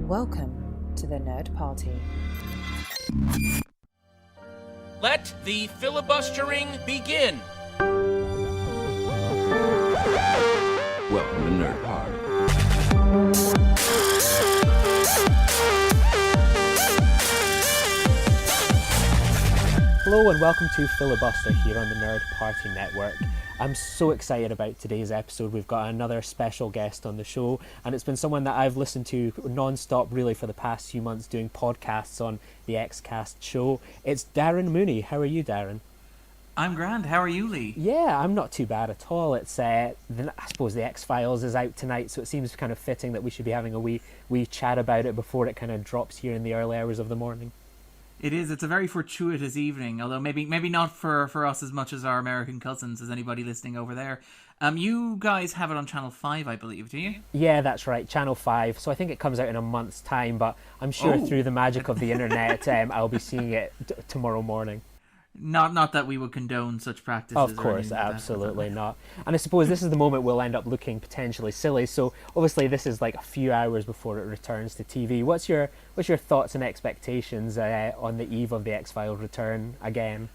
Welcome to the Nerd Party. Let the filibustering begin. Welcome to Nerd Party. Hello and welcome to Filibuster here on the Nerd Party Network. I'm so excited about today's episode. We've got another special guest on the show, and it's been someone that I've listened to non-stop really for the past few months doing podcasts on the XCast show. It's Darren Mooney. How are you, Darren? I'm grand. How are you, Lee? Yeah, I'm not too bad at all. It's I suppose the X-Files is out tonight, so it seems kind of fitting that we should be having a wee chat about it before it kind of drops here in the early hours of the morning. It is. It's a very fortuitous evening, although maybe not for us as much as our American cousins, as anybody listening over there. You guys have it on Channel 5, I believe, do you? Yeah, that's right, Channel 5. So I think it comes out in a month's time, but I'm sure through the magic of the internet, I'll be seeing it tomorrow morning. Not that we would condone such practices. Of course, absolutely not. And I suppose this is the moment we'll end up looking potentially silly. So obviously this is like a few hours before it returns to TV. What's your thoughts and expectations on the eve of the X-Files return again?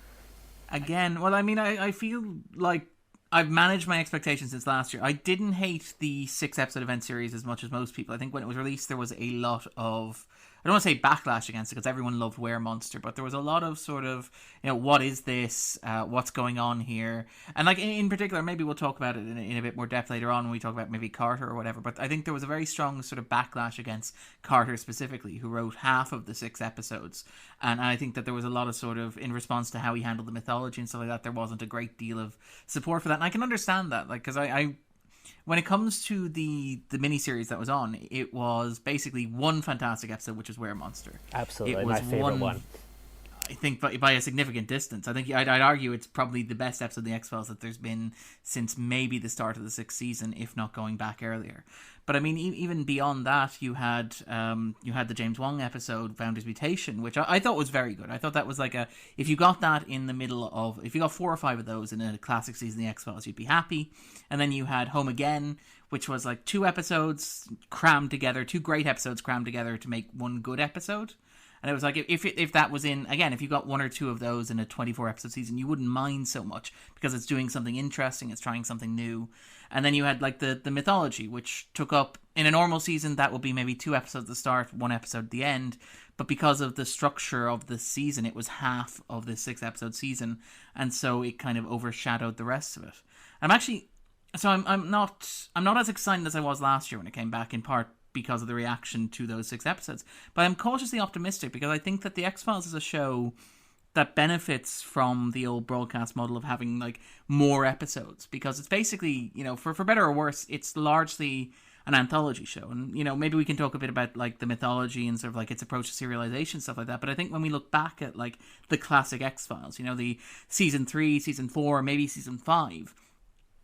Well, I mean, I feel like I've managed my expectations since last year. I didn't hate the 6-episode event series as much as most people. I think when it was released, there was a lot of, I don't want to say backlash against it because everyone loved Weremonster, but there was a lot of sort of, what is this? What's going on here? And like in particular, maybe we'll talk about it in a bit more depth later on when we talk about maybe Carter or whatever. But I think there was a very strong sort of backlash against Carter specifically, who wrote half of the 6 episodes. And I think that there was a lot of sort of, in response to how he handled the mythology and stuff like that, there wasn't a great deal of support for that. And I can understand that, like, because I when it comes to the miniseries that was on, it was basically one fantastic episode, which was Weremonster. Absolutely, my favourite one. I think by a significant distance. I think I'd argue it's probably the best episode of the X-Files that there's been since maybe the start of the 6th season, if not going back earlier. But I mean, even beyond that, you had the James Wong episode, Founder's Mutation, which I thought was very good. I thought that was like if you got that in the middle of, if you got 4 or 5 of those in a classic season of the X-Files, you'd be happy. And then you had Home Again, which was like 2 episodes crammed together, 2 great episodes crammed together to make one good episode. And it was like, if that was in, again, if you got 1 or 2 of those in a 24-episode season, you wouldn't mind so much because it's doing something interesting, it's trying something new. And then you had like the mythology, which took up, in a normal season, that would be maybe 2 episodes at the start, 1 episode at the end. But because of the structure of the season, it was half of the 6-episode season. And so it kind of overshadowed the rest of it. I'm not as excited as I was last year when it came back, in part because of the reaction to those 6 episodes. But I'm cautiously optimistic because I think that The X-Files is a show that benefits from the old broadcast model of having like more episodes, because it's basically, for better or worse, it's largely an anthology show. And, maybe we can talk a bit about like the mythology and sort of like its approach to serialization, stuff like that. But I think when we look back at like the classic X-Files, the season 3, season 4, maybe season 5,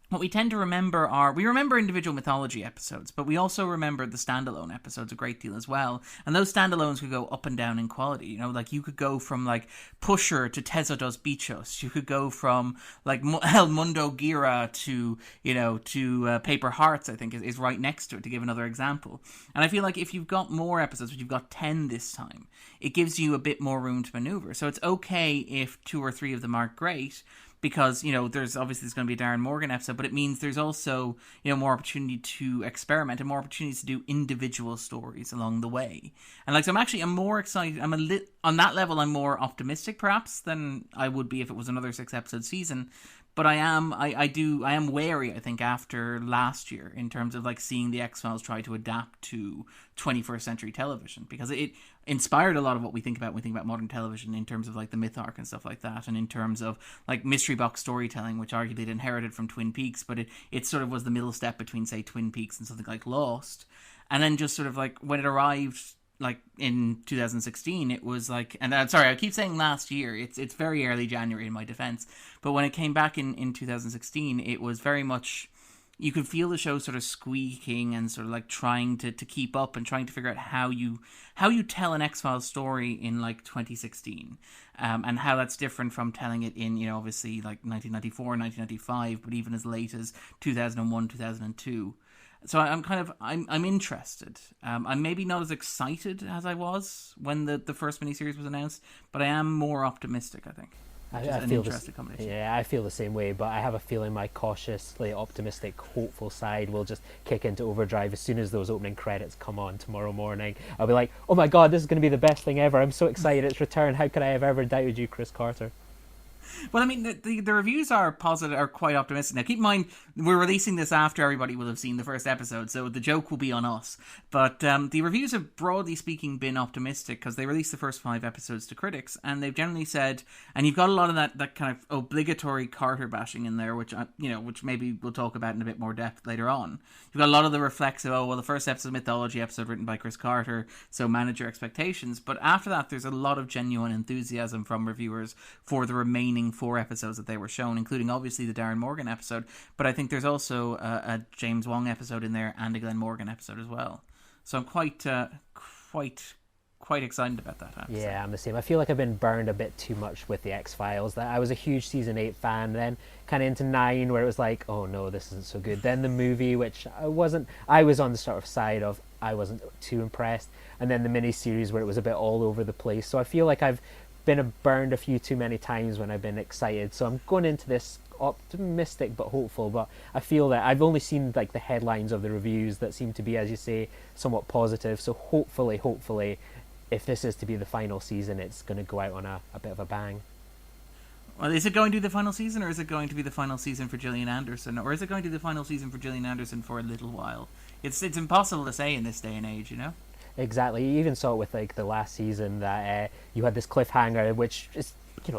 what we tend to remember we remember individual mythology episodes, but we also remember the standalone episodes a great deal as well. And those standalones could go up and down in quality. Like you could go from like Pusher to Teso dos Bichos. You could go from like El Mundo Gira to Paper Hearts, I think is right next to it, to give another example. And I feel like if you've got more episodes, but you've got 10 this time, it gives you a bit more room to maneuver. So it's okay if 2 or 3 of them aren't great, because, there's going to be a Darren Morgan episode, but it means there's also, more opportunity to experiment and more opportunities to do individual stories along the way. And like, so I'm more excited. On that level, I'm more optimistic perhaps than I would be if it was another 6-episode season. But I am wary, I think, after last year in terms of like seeing the X-Files try to adapt to 21st century television, because it inspired a lot of what we think about when we think about modern television in terms of like the myth arc and stuff like that, and in terms of like mystery box storytelling, which arguably it inherited from Twin Peaks, but it sort of was the middle step between, say, Twin Peaks and something like Lost. And then just sort of like when it arrived like in 2016, it was like, and I'm sorry, I keep saying last year, it's very early January in my defense, but when it came back in 2016, it was very much, you could feel the show sort of squeaking and sort of like trying to keep up and trying to figure out how you tell an X-Files story in like 2016, and how that's different from telling it in, obviously like 1994, 1995, but even as late as 2001, 2002. So I'm interested. I'm maybe not as excited as I was when the first miniseries was announced, but I am more optimistic, I think. I feel I feel the same way, but I have a feeling my cautiously optimistic, hopeful side will just kick into overdrive as soon as those opening credits come on tomorrow morning. I'll be like, oh my god, this is going to be the best thing ever. I'm so excited it's returned. How could I have ever doubted you, Chris Carter? Well, I mean, the reviews are positive, are quite optimistic. Now, keep in mind, we're releasing this after everybody will have seen the first episode, so the joke will be on us. But the reviews have, broadly speaking, been optimistic because they released the first 5 episodes to critics, and they've generally said, and you've got a lot of that kind of obligatory Carter bashing in there, which which maybe we'll talk about in a bit more depth later on. You've got a lot of the reflexive, the first episode, mythology episode written by Chris Carter, so manage your expectations. But after that, there's a lot of genuine enthusiasm from reviewers for the remaining 4 episodes that they were shown, including obviously the Darren Morgan episode, but I think there's also a James Wong episode in there and a Glenn Morgan episode as well. So I'm quite excited about that episode. Yeah, I'm the same. I feel like I've been burned a bit too much with the X-Files. That I was a huge season 8 fan, then kind of into 9 where it was like, oh no, this isn't so good. Then the movie, which I was on the sort of side of I wasn't too impressed, and then the mini-series where it was a bit all over the place. So I feel like I've been burned a few too many times when I've been excited, so I'm going into this optimistic but hopeful. But I feel that I've only seen like the headlines of the reviews that seem to be, as you say, somewhat positive. So hopefully, if this is to be the final season, it's going to go out on a bit of a bang. Well, is it going to be the final season, or is it going to be the final season for Gillian Anderson, or is it going to be the final season for Gillian Anderson for a little while? It's impossible to say in this day and age, you know. Exactly. You even saw it with like the last season that you had this cliffhanger, which is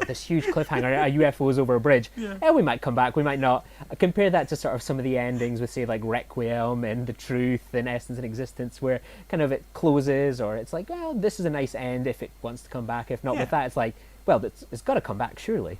this huge cliffhanger, a UFO's over a bridge. Yeah. We might come back, we might not. Compare that to sort of some of the endings with, say, like Requiem and The Truth and Essence and Existence, where kind of it closes, or it's like, well, this is a nice end if it wants to come back. If not, with that, it's like, well, it's got to come back, surely.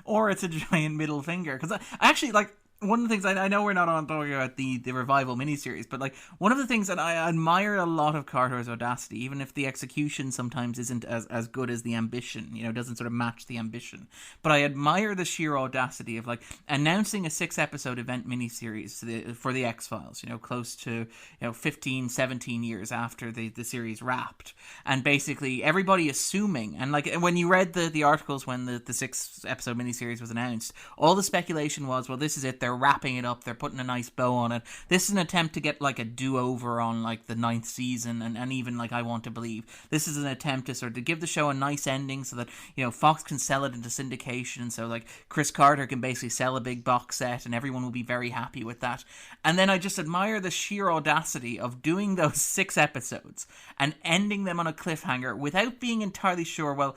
Or it's a giant middle finger. Because I actually, like, one of the things, I know we're not on talking about the revival miniseries, but like one of the things that I admire a lot of Carter's audacity, even if the execution sometimes isn't as good as the ambition, doesn't sort of match the ambition. But I admire the sheer audacity of like announcing a 6-episode event miniseries for the X-Files, close to 15, 17 years after the series wrapped, and basically everybody assuming, and like when you read the articles when the 6-episode miniseries was announced, all the speculation was, well, this is it. They're wrapping it up. They're putting a nice bow on it. This is an attempt to get like a do-over on like the 9th season, and even like I Want to Believe. This is an attempt to sort of give the show a nice ending so that Fox can sell it into syndication. So like Chris Carter can basically sell a big box set, and everyone will be very happy with that. And then I just admire the sheer audacity of doing those 6 episodes and ending them on a cliffhanger without being entirely sure. Well,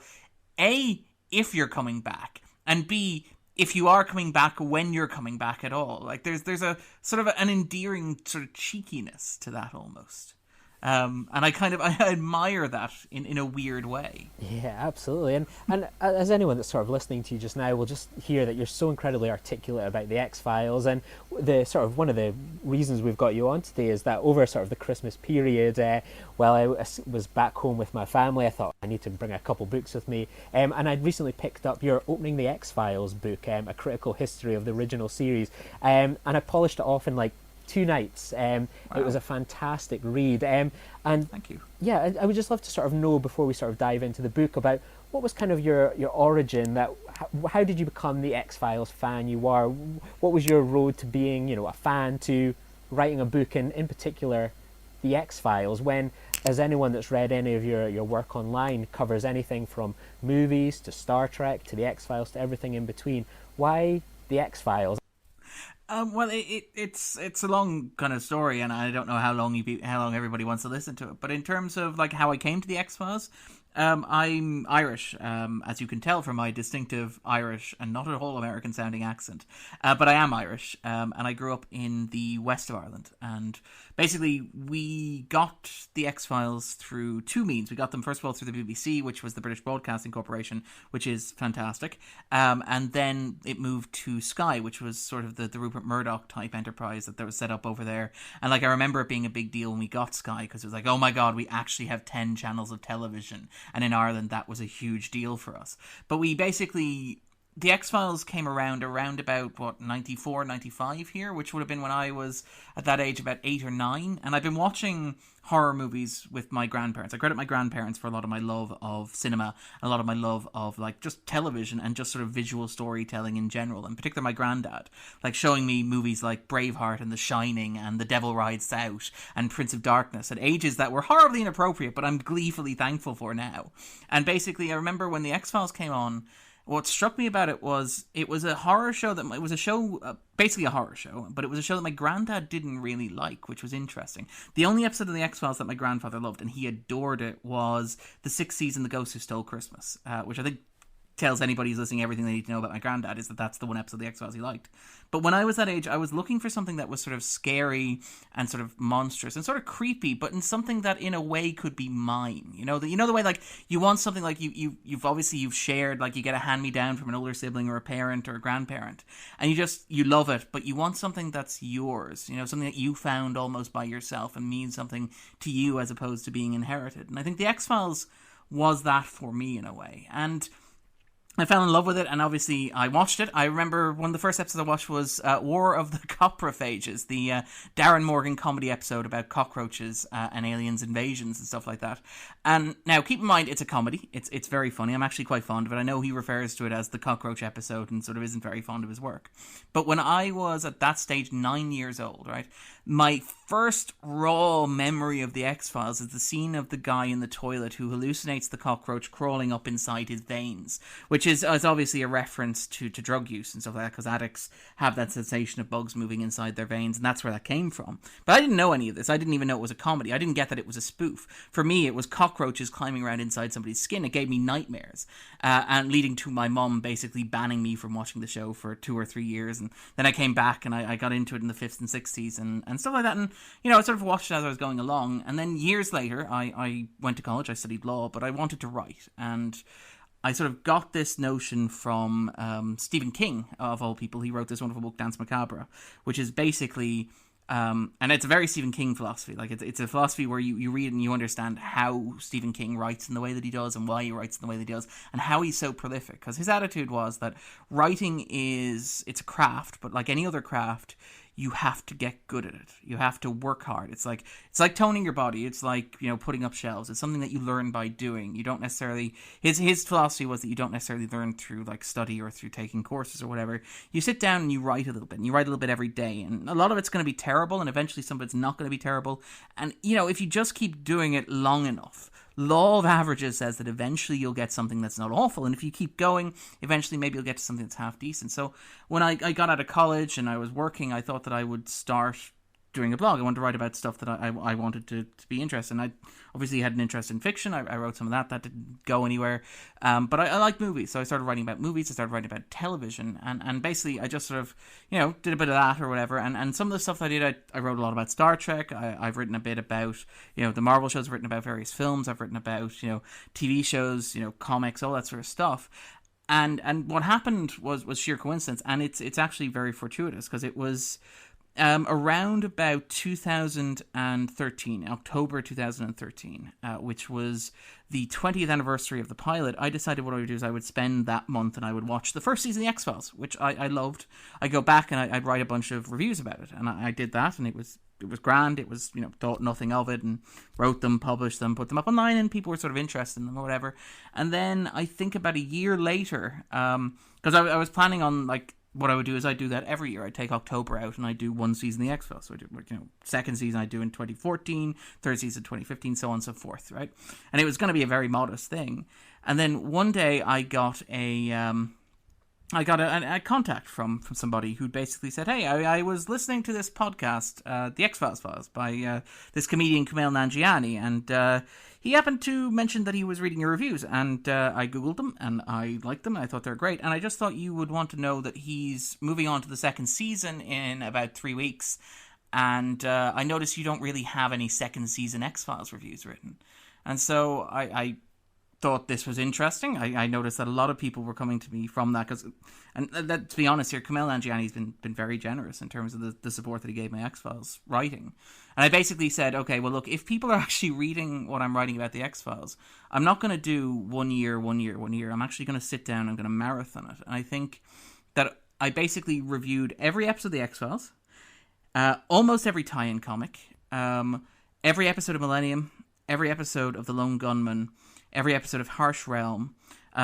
A, if you're coming back, and B, if you are coming back, when you're coming back at all. Like there's a sort of an endearing sort of cheekiness to that almost. And I admire that in a weird way. Yeah, absolutely. And as anyone that's sort of listening to you just now will just hear that you're so incredibly articulate about the X-Files, and the sort of one of the reasons we've got you on today is that over sort of the Christmas period, while I was back home with my family, I thought I need to bring a couple books with me, and I'd recently picked up your Opening the X-Files book, A Critical History of the Original Series, and I polished it off in like 2 nights. Wow. It was a fantastic read. And thank you. Yeah, I would just love to sort of know, before we sort of dive into the book, about what was kind of your origin. How did you become the X-Files fan you are? What was your road to being, a fan, to writing a book, and in particular, the X-Files, when, as anyone that's read any of your work online, covers anything from movies to Star Trek to the X-Files to everything in between. Why the X-Files? Well, it's a long kind of story, and I don't know how long everybody wants to listen to it. But in terms of like how I came to the X-Files, I'm Irish, as you can tell from my distinctive Irish and not at all American sounding accent. But I am Irish, and I grew up in the west of Ireland. And basically, we got the X-Files through 2 means. We got them, first of all, through the BBC, which was the British Broadcasting Corporation, which is fantastic. And then it moved to Sky, which was sort of the Rupert Murdoch type enterprise that was set up over there. And like I remember it being a big deal when we got Sky, because it was like, oh my God, we actually have 10 channels of television. And in Ireland, that was a huge deal for us. But we basically the X-Files came around about, 94, 95 here, which would have been when I was, at that age, about 8 or 9. And I've been watching horror movies with my grandparents. I credit my grandparents for a lot of my love of cinema, a lot of my love of, like, just television and just sort of visual storytelling in general. In particular, my granddad, like, showing me movies like Braveheart and The Shining and The Devil Rides Out and Prince of Darkness at ages that were horribly inappropriate, but I'm gleefully thankful for now. And basically, I remember when the X-Files came on, what struck me about it was a horror show it was a show, basically a horror show, but it was a show that my granddad didn't really like, which was interesting. The only episode of the X-Files that my grandfather loved, and he adored it, was the 6th season, The Ghost Who Stole Christmas, which I think tells anybody who's listening everything they need to know about my granddad, is that that's the one episode of the X-Files he liked. But when I was that age, I was looking for something that was sort of scary and sort of monstrous and sort of creepy, but in something that in a way could be mine. You know the way, like, you want something like you've shared, like, you get a hand-me-down from an older sibling or a parent or a grandparent, and you love it, but you want something that's yours, something that you found almost by yourself and means something to you as opposed to being inherited. And I think the X-Files was that for me in a way. And I fell in love with it, and obviously I watched it. I remember one of the first episodes I watched was War of the Coprophages, the Darren Morgan comedy episode about cockroaches and aliens invasions and stuff like that. And now, keep in mind, it's a comedy. It's very funny. I'm actually quite fond of it. I know he refers to it as the cockroach episode and sort of isn't very fond of his work. But when I was at that stage 9 years old, right, my first raw memory of the X-Files is the scene of the guy in the toilet who hallucinates the cockroach crawling up inside his veins, which is obviously a reference to drug use and stuff like that, because addicts have that sensation of bugs moving inside their veins, and that's where that came from. But I didn't know any of this. I didn't even know it was a comedy. I didn't get that it was a spoof. For me, it was cockroaches climbing around inside somebody's skin. It gave me nightmares, and leading to my mum basically banning me from watching the show for 2 or 3 years. And then I came back and I got into it in the 5th and 6th season and stuff like that. And, I sort of watched it as I was going along. And then years later, I went to college. I studied law, but I wanted to write. And I sort of got this notion from Stephen King, of all people. He wrote this wonderful book, Danse Macabre, which is basically, and it's a very Stephen King philosophy. Like, it's a philosophy where you read it and you understand how Stephen King writes in the way that he does and why he writes in the way that he does and how he's so prolific. Because his attitude was that writing it's a craft, but like any other craft, you have to get good at it. You have to work hard. It's like toning your body. It's like, putting up shelves. It's something that you learn by doing. You don't necessarily, his philosophy was that you don't necessarily learn through like study or through taking courses or whatever. You sit down and you write a little bit, and you write a little bit every day, and a lot of it's going to be terrible, and eventually some of it's not going to be terrible. And, if you just keep doing it long enough, law of averages says that eventually you'll get something that's not awful, and if you keep going, eventually maybe you'll get to something that's half decent. So when I got out of college and I was working, I thought that I would start doing a blog. I wanted to write about stuff that I wanted to be interested in. I obviously had an interest in fiction. I wrote some of that didn't go anywhere, but I like movies, so I started writing about movies. I started writing about television, and basically I just sort of did a bit of that or whatever, and some of the stuff that I did, I wrote a lot about Star Trek. I've written a bit about the Marvel shows. I've written about various films. I've written about TV shows, comics, all that sort of stuff. And what happened was sheer coincidence, and it's actually very fortuitous, because it was around about 2013, October 2013, which was the 20th anniversary of the pilot. I decided what I would do is I would spend that month and I would watch the first season of the X-Files, which I loved. I'd go back and I'd write a bunch of reviews about it, and I did that, and it was grand. It was, thought nothing of it, and wrote them, published them, put them up online, and people were sort of interested in them or whatever. And then I think about a year later, because I was planning on, like, what I would do is I'd do that every year. I'd take October out and I'd do one season of the X-Files. So I do, second season I'd do in 2014, third season 2015, so on and so forth, right? And it was going to be a very modest thing. And then one day I got a contact from somebody who basically said, hey, I was listening to this podcast, The X-Files Files, by this comedian Kumail Nanjiani, and he happened to mention that he was reading your reviews, and I googled them, and I liked them, and I thought they were great, and I just thought you would want to know that he's moving on to the second season in about 3 weeks, and I noticed you don't really have any second season X-Files reviews written. And so I thought this was interesting. I noticed that a lot of people were coming to me from that, and to be honest here, Kumail Nanjiani's been very generous in terms of the support that he gave my X-Files writing. And I basically said, okay, well look, if people are actually reading what I'm writing about the X-Files, I'm not going to do 1 year. I'm actually going to sit down, I'm going to marathon it. And I think that I basically reviewed every episode of the X-Files, almost every tie-in comic, every episode of Millennium, every episode of The Lone Gunman, every episode of Harsh Realm,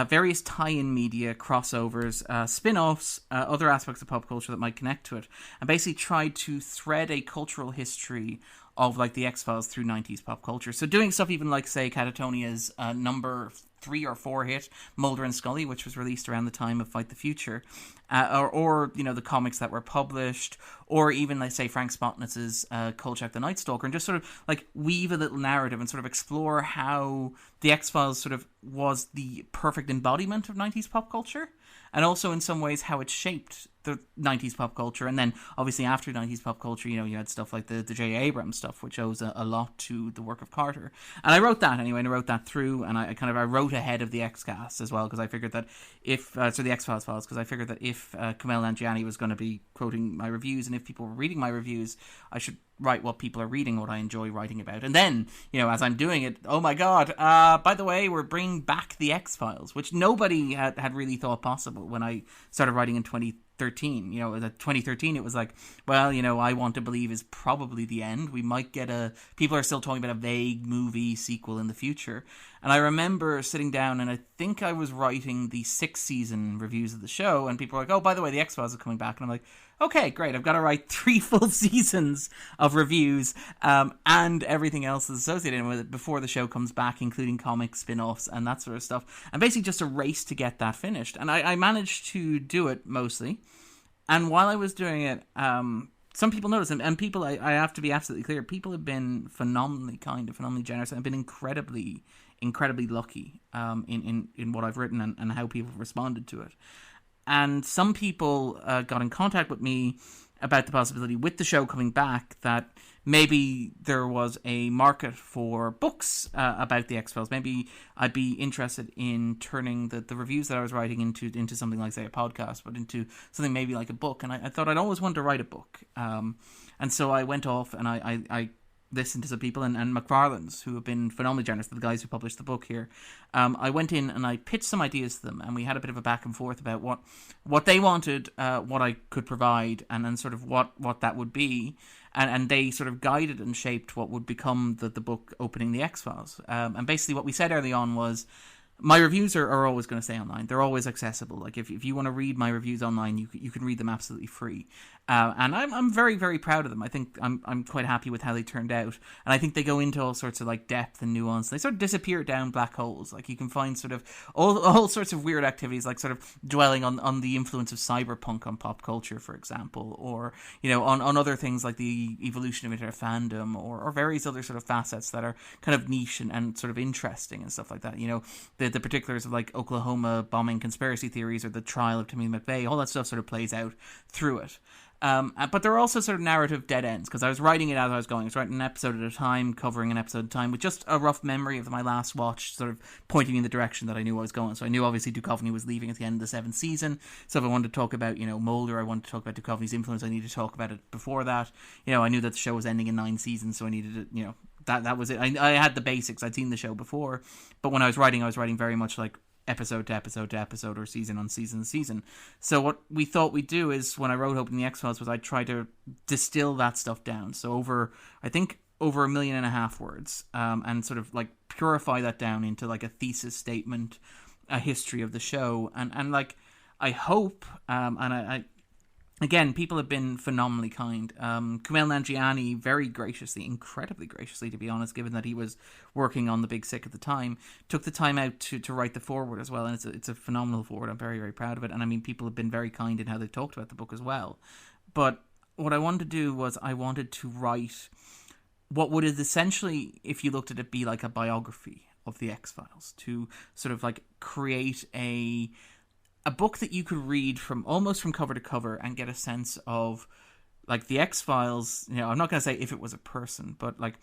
various tie-in media, crossovers, spin-offs, other aspects of pop culture that might connect to it, and basically tried to thread a cultural history of like the X-Files through 90s pop culture. So doing stuff even like, say, Catatonia's number 3 or 4 hit, Mulder and Scully, which was released around the time of Fight the Future, or you know, the comics that were published, or even, let's say, Frank Spotnitz's Kolchak the Night Stalker, and just sort of like weave a little narrative and sort of explore how the X-Files sort of was the perfect embodiment of 90s pop culture, and also in some ways how it shaped the 90s pop culture. And then obviously after 90s pop culture, you know, you had stuff like the J. Abrams stuff, which owes a lot to the work of Carter. And I wrote that anyway, and I wrote that through, and I wrote ahead of the X-Cast as well, because I figured that if the X-Files files, because I figured that if Kumail Nanjiani was going to be quoting my reviews, and if people were reading my reviews, I should write what people are reading, what I enjoy writing about. And then, you know, as I'm doing it, oh my god, by the way, we're bringing back the X-Files, which nobody had really thought possible when I started writing in 2013. You know, in 2013 it was like, well, you know, I Want to Believe is probably the end. We might get people are still talking about a vague movie sequel in the future. And I remember sitting down, and I think I was writing the 6th season reviews of the show, and people were like, oh, by the way, the X-Files are coming back. And I'm like, okay, great, I've got to write 3 full seasons of reviews, and everything else that's associated with it before the show comes back, including comics, spin-offs, and that sort of stuff. And basically just a race to get that finished. And I managed to do it mostly. And while I was doing it, some people noticed, and people, I have to be absolutely clear, people have been phenomenally kind and phenomenally generous, and have been incredibly lucky in what I've written and how people have responded to it. And some people got in contact with me about the possibility, with the show coming back, that maybe there was a market for books about the X-Files. Maybe I'd be interested in turning the reviews that I was writing into something like, say, a podcast, but into something maybe like a book. And I thought I'd always wanted to write a book. And so I went off and I listened to some people, and McFarlane's, who have been phenomenally generous, the guys who published the book here. I went in and I pitched some ideas to them, and we had a bit of a back and forth about what they wanted, what I could provide, and then sort of what that would be. And they sort of guided and shaped what would become the book opening the X-Files. And basically what we said early on was, my reviews are always going to stay online. They're always accessible. Like if you want to read my reviews online, you can read them absolutely free. And I'm very, very proud of them. I think I'm quite happy with how they turned out. And I think they go into all sorts of like depth and nuance. They sort of disappear down black holes. Like you can find sort of all sorts of weird activities, like sort of dwelling on the influence of cyberpunk on pop culture, for example, or, you know, on other things like the evolution of internet fandom, or various other sort of facets that are kind of niche and sort of interesting and stuff like that. You know, the particulars of like Oklahoma bombing conspiracy theories, or the trial of Timothy McVeigh, all that stuff sort of plays out through it. But there are also sort of narrative dead ends, because I was writing it as I was going. I was writing an episode at a time, covering an episode at a time, with just a rough memory of my last watch sort of pointing me in the direction that I knew I was going. So I knew obviously Duchovny was leaving at the end of the 7th season, so if I wanted to talk about, you know, Mulder, I wanted to talk about Duchovny's influence, I needed to talk about it before that. You know, I knew that the show was ending in 9 seasons, so I needed to, you know, that was it. I had the basics. I'd seen the show before, but when I was writing very much like episode to episode to episode, or season on season to season. So what we thought we'd do is, when I wrote Opening the X-Files, was I'd try to distill that stuff down. So over 1.5 million words, and sort of like purify that down into like a thesis statement, a history of the show, and like I hope, and I again, people have been phenomenally kind. Kumail Nanjiani, very graciously, incredibly graciously, to be honest, given that he was working on The Big Sick at the time, took the time out to write the foreword as well, and it's a phenomenal foreword. I'm very, very proud of it, and I mean, people have been very kind in how they've talked about the book as well. But what I wanted to do was, I wanted to write what would essentially, if you looked at it, be like a biography of the X-Files, to sort of like create a book that you could read from cover to cover and get a sense of like the X-Files. You know, I'm not going to say if it was a person, but like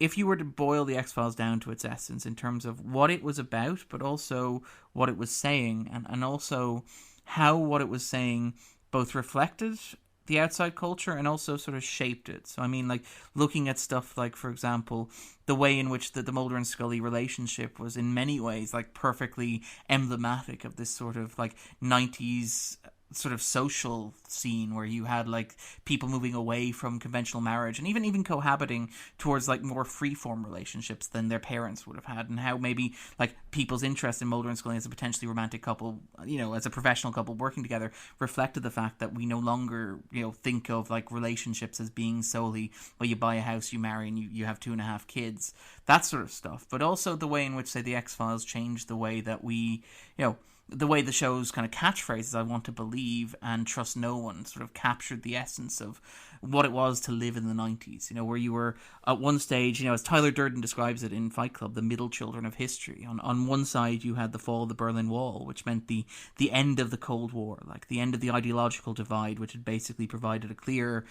if you were to boil the X-Files down to its essence in terms of what it was about, but also what it was saying, and also how what it was saying both reflected the outside culture and also sort of shaped it. So I mean, like, looking at stuff like, for example, the way in which the Mulder and Scully relationship was in many ways like perfectly emblematic of this sort of like 90s sort of social scene where you had like people moving away from conventional marriage and even cohabiting towards like more freeform relationships than their parents would have had, and how maybe like people's interest in Mulder and Scully as a potentially romantic couple, you know, as a professional couple working together, reflected the fact that we no longer, you know, think of like relationships as being solely, well, you buy a house, you marry, and you have 2.5 kids, that sort of stuff. But also the way in which, say, the X-Files changed the way that we, you know, the way the show's kind of catchphrases, I want to believe and trust no one, sort of captured the essence of what it was to live in the 90s, you know, where you were at one stage, you know, as Tyler Durden describes it in Fight Club, the middle children of history. On one side you had the fall of the Berlin Wall, which meant the end of the Cold War, like the end of the ideological divide, which had basically provided a clear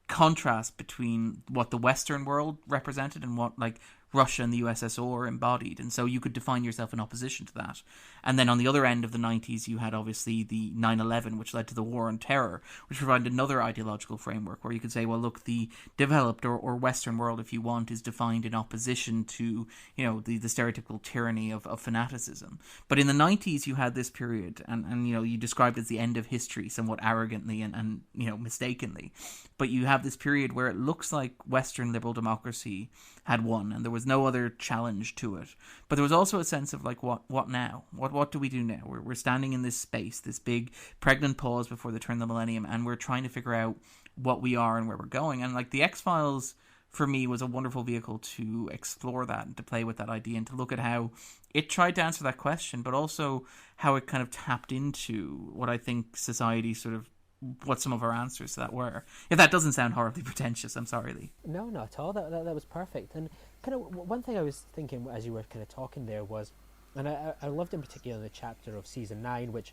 contrast between what the Western world represented and what like Russia and the USSR embodied, and so you could define yourself in opposition to that. And then on the other end of the 90s, you had obviously the 9/11, which led to the War on Terror, which provided another ideological framework where you could say, well, look, the developed or Western world, if you want, is defined in opposition to, you know, the stereotypical tyranny of fanaticism. But in the 90s, you had this period, and you know, you described it as the end of history, somewhat arrogantly and you know, mistakenly. But you have this period where it looks like Western liberal democracy had won, and there was no other challenge to it. But there was also a sense of like, what now? What do we do now? We're standing in this space, this big pregnant pause before the turn of the millennium, and we're trying to figure out what we are and where we're going. And like the X-Files, for me, was a wonderful vehicle to explore that and to play with that idea and to look at how it tried to answer that question, but also how it kind of tapped into what I think society sort of, what some of our answers to that were. If that doesn't sound horribly pretentious, I'm sorry, Lee. No, not at all. That was perfect. And kind of one thing I was thinking as you were kind of talking there was, and I loved in particular the chapter of season 9, which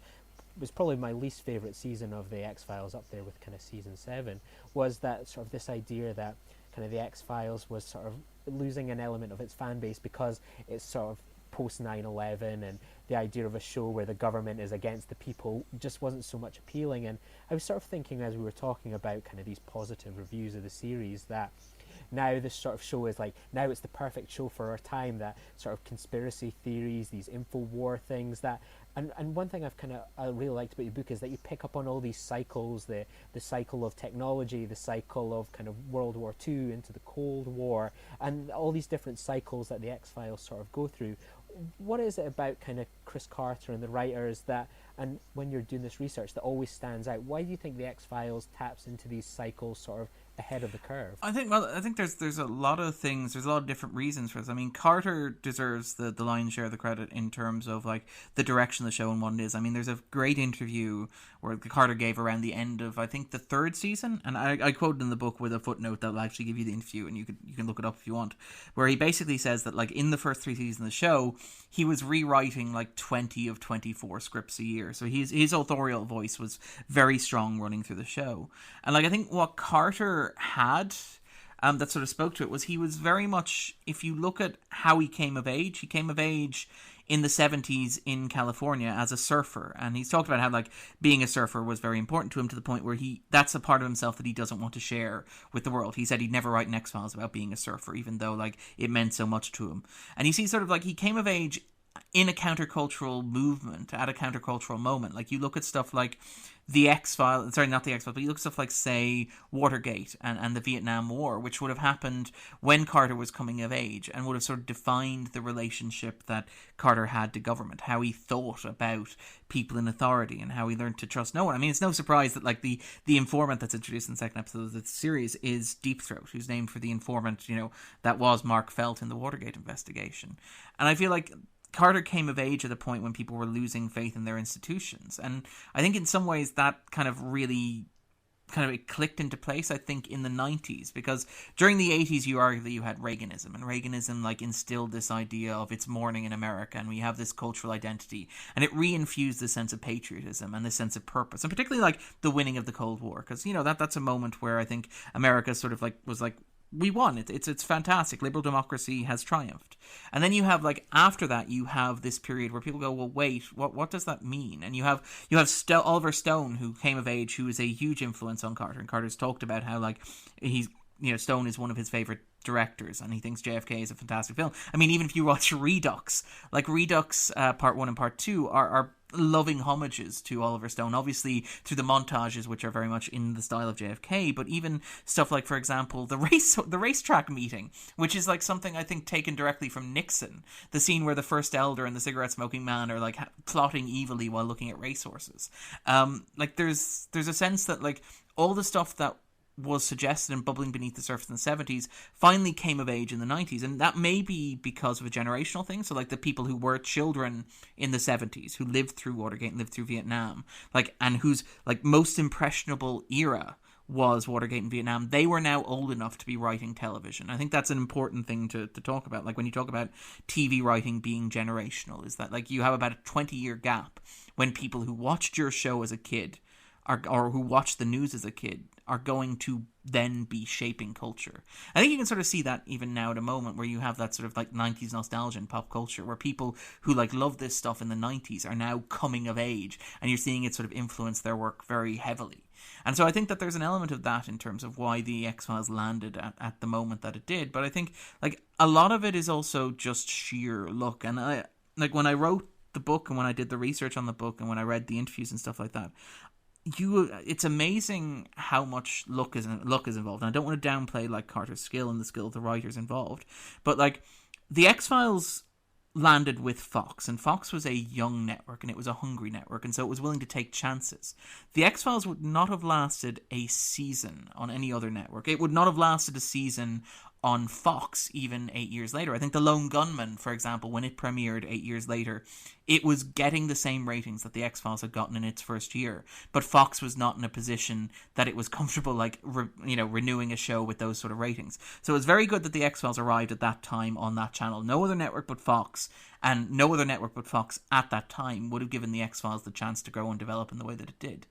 was probably my least favourite season of the X-Files, up there with kind of season 7, was that sort of this idea that kind of the X-Files was sort of losing an element of its fan base because it's sort of post 9/11, and the idea of a show where the government is against the people just wasn't so much appealing. And I was sort of thinking, as we were talking about kind of these positive reviews of the series, that now this sort of show is like, now it's the perfect show for our time, that sort of conspiracy theories, these InfoWar things, that and one thing I really liked about your book is that you pick up on all these cycles, the cycle of technology, the cycle of kind of World War II into the Cold War, and all these different cycles that the X-Files sort of go through. What is it about kind of Chris Carter and the writers that, and when you're doing this research, that always stands out? Why do you think the X-Files taps into these cycles sort of ahead of the curve? I think there's a lot of things, there's a lot of different reasons for this. I mean, Carter deserves the lion's share of the credit in terms of like the direction of the show and what it is. I mean, there's a great interview where Carter gave around the end of, I think, the 3rd season, and I quoted in the book with a footnote that will actually give you the interview, and you can look it up if you want, where he basically says that like in the first 3 seasons of the show, he was rewriting like 20 of 24 scripts a year. So his authorial voice was very strong running through the show. And like I think what Carter had that sort of spoke to it was he was very much, if you look at how he came of age in the 70s in California as a surfer, and he's talked about how like being a surfer was very important to him, to the point where that's a part of himself that he doesn't want to share with the world. He said he'd never write an X-Files about being a surfer, even though like it meant so much to him. And you see sort of like he came of age in a countercultural movement at a countercultural moment. Like you look at stuff like the X-Files, sorry, not the X-Files, but you look at stuff like, say, Watergate and the Vietnam War, which would have happened when Carter was coming of age and would have sort of defined the relationship that Carter had to government, how he thought about people in authority and how he learned to trust no one. I mean, it's no surprise that like the informant that's introduced in the second episode of the series is Deep Throat, who's named for the informant, you know, that was Mark Felt in the Watergate investigation. And I feel like Carter came of age at a point when people were losing faith in their institutions. And I think in some ways that kind of really it clicked into place, I think, in the 90s, because during the 80s you argue that you had Reaganism, and Reaganism like instilled this idea of it's morning in America and we have this cultural identity, and it reinfused this sense of patriotism and this sense of purpose, and particularly like the winning of the Cold War, because you know that's a moment where I think America sort of like was like we won. It's fantastic. Liberal democracy has triumphed. And then you have, like, after that, you have this period where people go, well, wait, what does that mean? And you have Oliver Stone, who came of age, who is a huge influence on Carter. And Carter's talked about how, like, Stone is one of his favorite directors, and he thinks JFK is a fantastic film. I mean, even if you watch Redux, like Redux Part 1 and Part 2 are loving homages to Oliver Stone, obviously through the montages, which are very much in the style of JFK, but even stuff like, for example, the racetrack meeting, which is like something I think taken directly from Nixon, the scene where the first elder and the cigarette smoking man are like plotting evilly while looking at racehorses. Like there's a sense that like all the stuff that was suggested and bubbling beneath the surface in the 70s finally came of age in the 90s, and that may be because of a generational thing. So like the people who were children in the 70s, who lived through Watergate and lived through Vietnam, like, and whose like most impressionable era was Watergate and Vietnam, they were now old enough to be writing television. I think that's an important thing to talk about. Like when you talk about TV writing being generational, is that like you have about a 20-year gap when people who watched your show as a kid or who watched the news as a kid are going to then be shaping culture. I think you can sort of see that even now at a moment where you have that sort of like 90s nostalgia in pop culture, where people who like love this stuff in the 90s are now coming of age, and you're seeing it sort of influence their work very heavily. And so I think that there's an element of that in terms of why the X-Files landed at the moment that it did. But I think like a lot of it is also just sheer luck. And I like when I wrote the book and when I did the research on the book and when I read the interviews and stuff like that, it's amazing how much luck is involved. And I don't want to downplay like Carter's skill and the skill of the writers involved, but like the X-Files landed with Fox, and Fox was a young network and it was a hungry network, and so it was willing to take chances. The X-Files would not have lasted a season on any other network. It would not have lasted a season on Fox even 8 years later. I think The Lone Gunman, for example, when it premiered 8 years later, it was getting the same ratings that the X-Files had gotten in its first year, but Fox was not in a position that it was comfortable like renewing a show with those sort of ratings. So it was very good that the X-Files arrived at that time on that channel. No other network but Fox, and no other network but Fox at that time would have given the X-Files the chance to grow and develop in the way that it did.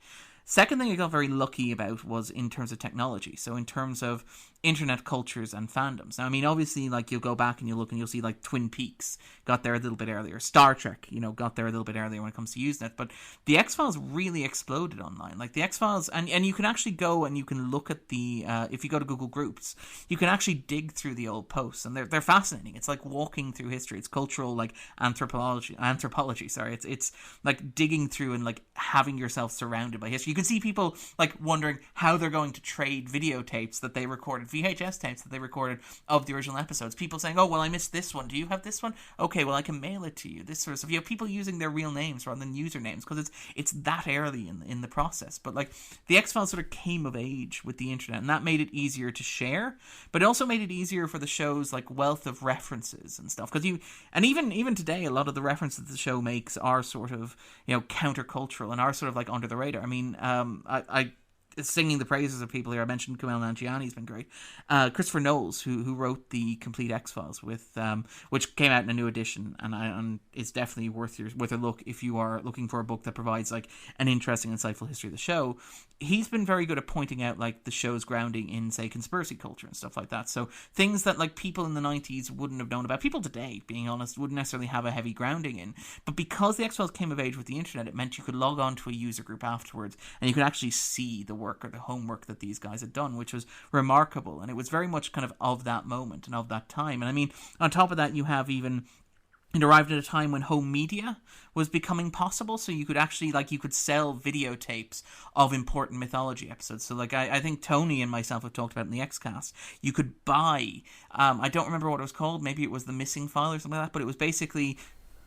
Second thing I got very lucky about was in terms of technology. So in terms of internet cultures and fandoms. Now, I mean, obviously, like, you'll go back and you look and you'll see, like, Twin Peaks got there a little bit earlier. Star Trek, got there a little bit earlier when it comes to Usenet. But the X-Files really exploded online. Like, the X-Files, and you can actually go and you can look at the, if you go to Google Groups, you can actually dig through the old posts. And they're fascinating. It's like walking through history. It's cultural, like, anthropology, sorry. It's like digging through and, like, having yourself surrounded by history. You can see people, like, wondering how they're going to trade videotapes that they recorded, VHS tapes that they recorded of the original episodes. People saying, oh, well, I missed this one. Do you have this one? Okay, well, I can mail it to you. This sort of stuff. You have people using their real names rather than usernames because it's that early in the process. But, like, the X-Files sort of came of age with the internet, and that made it easier to share, but it also made it easier for the show's, like, wealth of references and stuff. Because even today, a lot of the references the show makes are sort of, countercultural and are sort of, like, under the radar. I mean, I singing the praises of people here. I mentioned Kumail Nanjiani has been great. Christopher Knowles, who wrote the complete X-Files with which came out in a new edition, and it's definitely worth a look if you are looking for a book that provides like an interesting, insightful history of the show. He's been very good at pointing out like the show's grounding in, say, conspiracy culture and stuff like that. So things that like people in the 90s wouldn't have known about, people today, being honest, wouldn't necessarily have a heavy grounding in. But because the X-Files came of age with the internet, it meant you could log on to a user group afterwards and you could actually see the work or the homework that these guys had done, which was remarkable. And it was very much kind of that moment and of that time. And I mean, on top of that, you have even... It arrived at a time when home media was becoming possible, so you could actually, like, you could sell videotapes of important mythology episodes. So, like, I think Tony and myself have talked about in the X-Cast, you could buy, I don't remember what it was called, maybe it was The Missing File or something like that, but it was basically...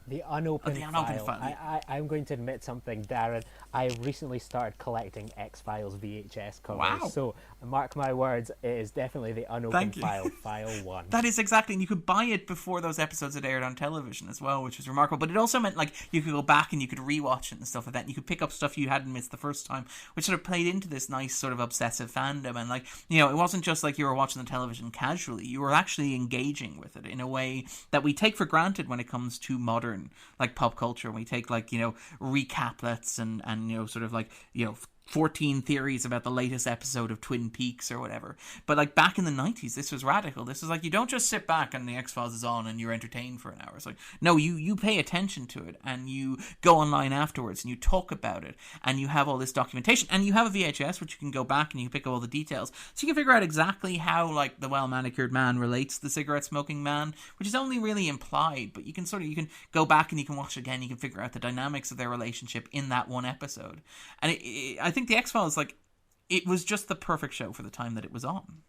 The unopened file. I'm going to admit something, Darren. I recently started collecting X-Files VHS covers. Wow. So, mark my words, it is definitely the unopened file, file 1. That is exactly, and you could buy it before those episodes had aired on television as well, which was remarkable. But it also meant, like, you could go back and you could rewatch it and stuff like that, and you could pick up stuff you hadn't missed the first time, which sort of played into this nice sort of obsessive fandom. And, like, it wasn't just like you were watching the television casually. You were actually engaging with it in a way that we take for granted when it comes to modern, like, pop culture. We take, like, recaplets and sort of, like, 14 theories about the latest episode of Twin Peaks or whatever. But like back in the 90s, this was radical. This was like, you don't just sit back and the X-Files is on and you're entertained for an hour. It's like, no, you pay attention to it and you go online afterwards and you talk about it and you have all this documentation and you have a VHS which you can go back and you can pick up all the details. So you can figure out exactly how like the well-manicured man relates to the cigarette-smoking man, which is only really implied, but you can go back and you can watch it again, you can figure out the dynamics of their relationship in that one episode. And I think the X-Files, like, it was just the perfect show for the time that it was on.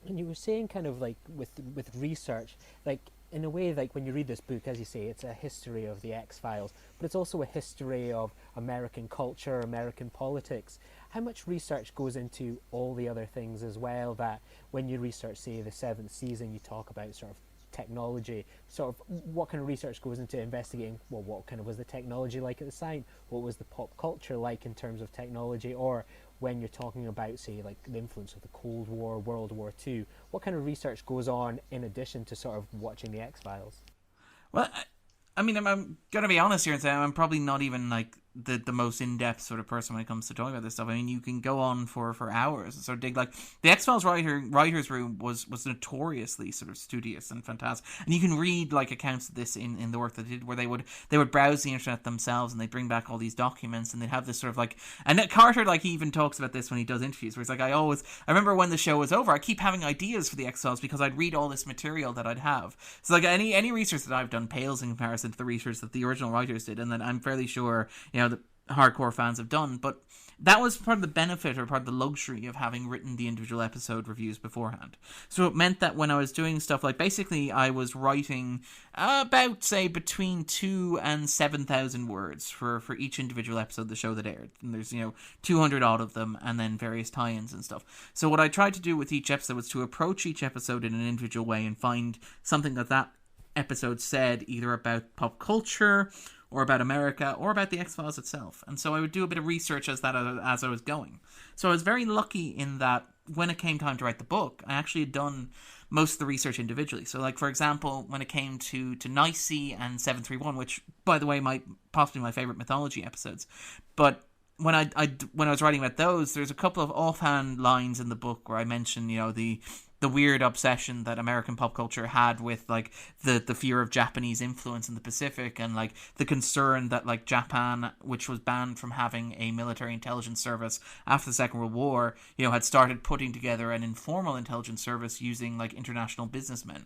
And you were saying kind of like with research, like in a way, like when you read this book, as you say, it's a history of the X-Files, but it's also a history of American culture, American politics. How much research goes into all the other things as well, that when you research, say, the 7th season, you talk about sort of technology, sort of what kind of research goes into investigating, well, what kind of was the technology like at the time, what was the pop culture like in terms of technology, or when you're talking about, say, like the influence of the Cold War, World War II, what kind of research goes on in addition to sort of watching the X-Files? Well, I mean, I'm going to be honest here and say I'm probably not even like the most in-depth sort of person when it comes to talking about this stuff. I mean, you can go on for hours and sort of dig. Like the X-Files writers room was notoriously sort of studious and fantastic, and you can read like accounts of this in the work that they did, where they would browse the internet themselves and they'd bring back all these documents and they'd have this sort of like, and Carter, like, he even talks about this when he does interviews, where he's like, I remember when the show was over, I keep having ideas for the X-Files because I'd read all this material that I'd have. So like any research that I've done pales in comparison to the research that the original writers did, and that I'm fairly sure, you know, the hardcore fans have done. But that was part of the benefit, or part of the luxury, of having written the individual episode reviews beforehand. So it meant that when I was doing stuff, like, basically I was writing about, say, between 2,000 and 7,000 words for each individual episode of the show that aired. And there's, 200 odd of them, and then various tie-ins and stuff. So what I tried to do with each episode was to approach each episode in an individual way and find something that episode said, either about pop culture, or about America, or about the X-Files itself. And so I would do a bit of research as I was going. So I was very lucky in that when it came time to write the book, I actually had done most of the research individually. So, like, for example, when it came to Nicey and 731, which, by the way, possibly my favourite mythology episodes, but when I was writing about those, there's a couple of offhand lines in the book where I mention, the weird obsession that American pop culture had with, like, the fear of Japanese influence in the Pacific, and, like, the concern that, like, Japan, which was banned from having a military intelligence service after the Second World War, had started putting together an informal intelligence service using, like, international businessmen.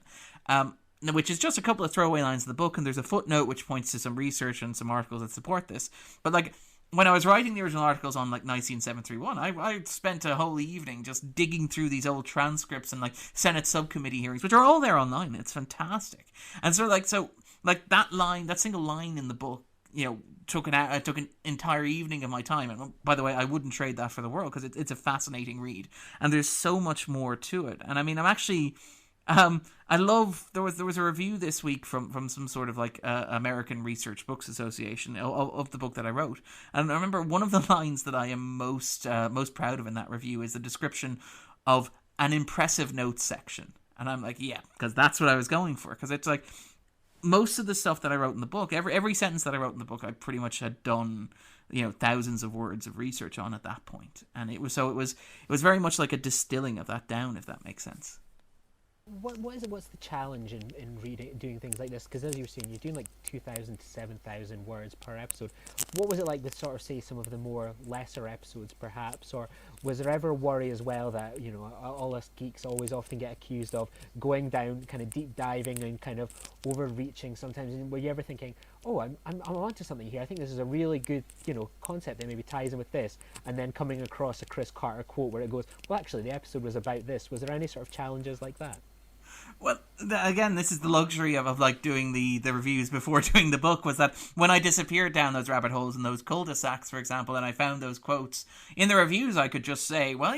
Which is just a couple of throwaway lines in the book, and there's a footnote which points to some research and some articles that support this. But, like, when I was writing the original articles on, like, Nicey and 731, I spent a whole evening just digging through these old transcripts and, like, Senate subcommittee hearings, which are all there online. It's fantastic. And so that single line in the book, took an entire evening of my time. And by the way, I wouldn't trade that for the world, because it's a fascinating read. And there's so much more to it. And I mean, I'm actually... I love, there was a review this week from some sort of, like, American Research Books Association of the book that I wrote. And I remember one of the lines that I am most proud of in that review is the description of an impressive notes section. And I'm like, yeah, because that's what I was going for. Because it's like, most of the stuff that I wrote in the book, every sentence that I wrote in the book, I pretty much had done, thousands of words of research on at that point. And it was very much like a distilling of that down, if that makes sense. What's the challenge in doing things like this? Because as you were saying, you're doing like 2,000 to 7,000 words per episode. What was it like with sort of, say, some of the more lesser episodes, perhaps? Or was there ever a worry as well that, all us geeks always often get accused of going down, kind of deep diving and kind of overreaching sometimes? And were you ever thinking, oh, I'm onto something here, I think this is a really good, concept that maybe ties in with this, and then coming across a Chris Carter quote where it goes, well, actually, the episode was about this. Was there any sort of challenges like that? Well, again, this is the luxury of like doing the reviews before doing the book, was that when I disappeared down those rabbit holes in those cul-de-sacs, for example, and I found those quotes in the reviews, I could just say, well,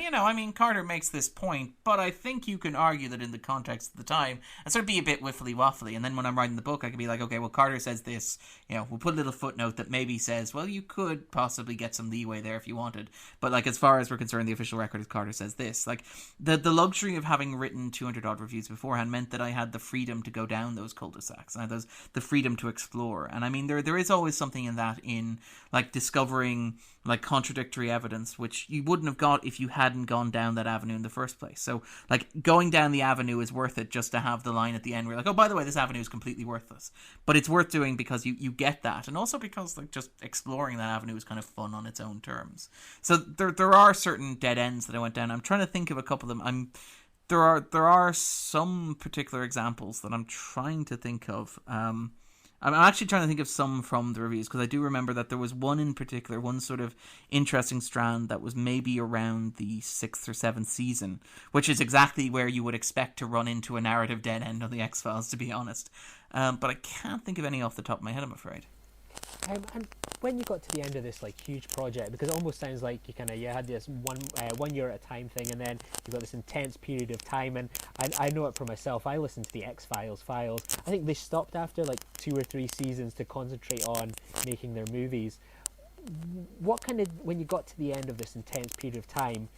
Carter makes this point, but I think you can argue that in the context of the time, and sort of be a bit wiffly-waffly. And then when I'm writing the book, I can be like, okay, well, Carter says this, we'll put a little footnote that maybe says, well, you could possibly get some leeway there if you wanted, but, like, as far as we're concerned, the official record is Carter says this. Like, the luxury of having written 200 odd reviews before beforehand meant that I had the freedom to go down those cul-de-sacs. I had the freedom to explore. And I mean, there is always something in that, in like discovering like contradictory evidence, which you wouldn't have got if you hadn't gone down that avenue in the first place. So like going down the avenue is worth it just to have the line at the end where you're like, oh, by the way, this avenue is completely worthless. But it's worth doing because you get that. And also because like just exploring that avenue is kind of fun on its own terms. So there are certain dead ends that I went down. I'm trying to think of a couple of them. There are some particular examples that I'm trying to think of. I'm actually trying to think of some from the reviews, because I do remember that there was one in particular, one sort of interesting strand that was maybe around the 6th or 7th season, which is exactly where you would expect to run into a narrative dead end on the X-Files, to be honest. But I can't think of any off the top of my head, I'm afraid. And when you got to the end of this like huge project, because it almost sounds like you had this 1 year at a time thing, and then you got this intense period of time, and I know it for myself. I listened to the X-Files files. I think they stopped after like 2 or 3 seasons to concentrate on making their movies. What kind of, when you got to the end of this intense period of time,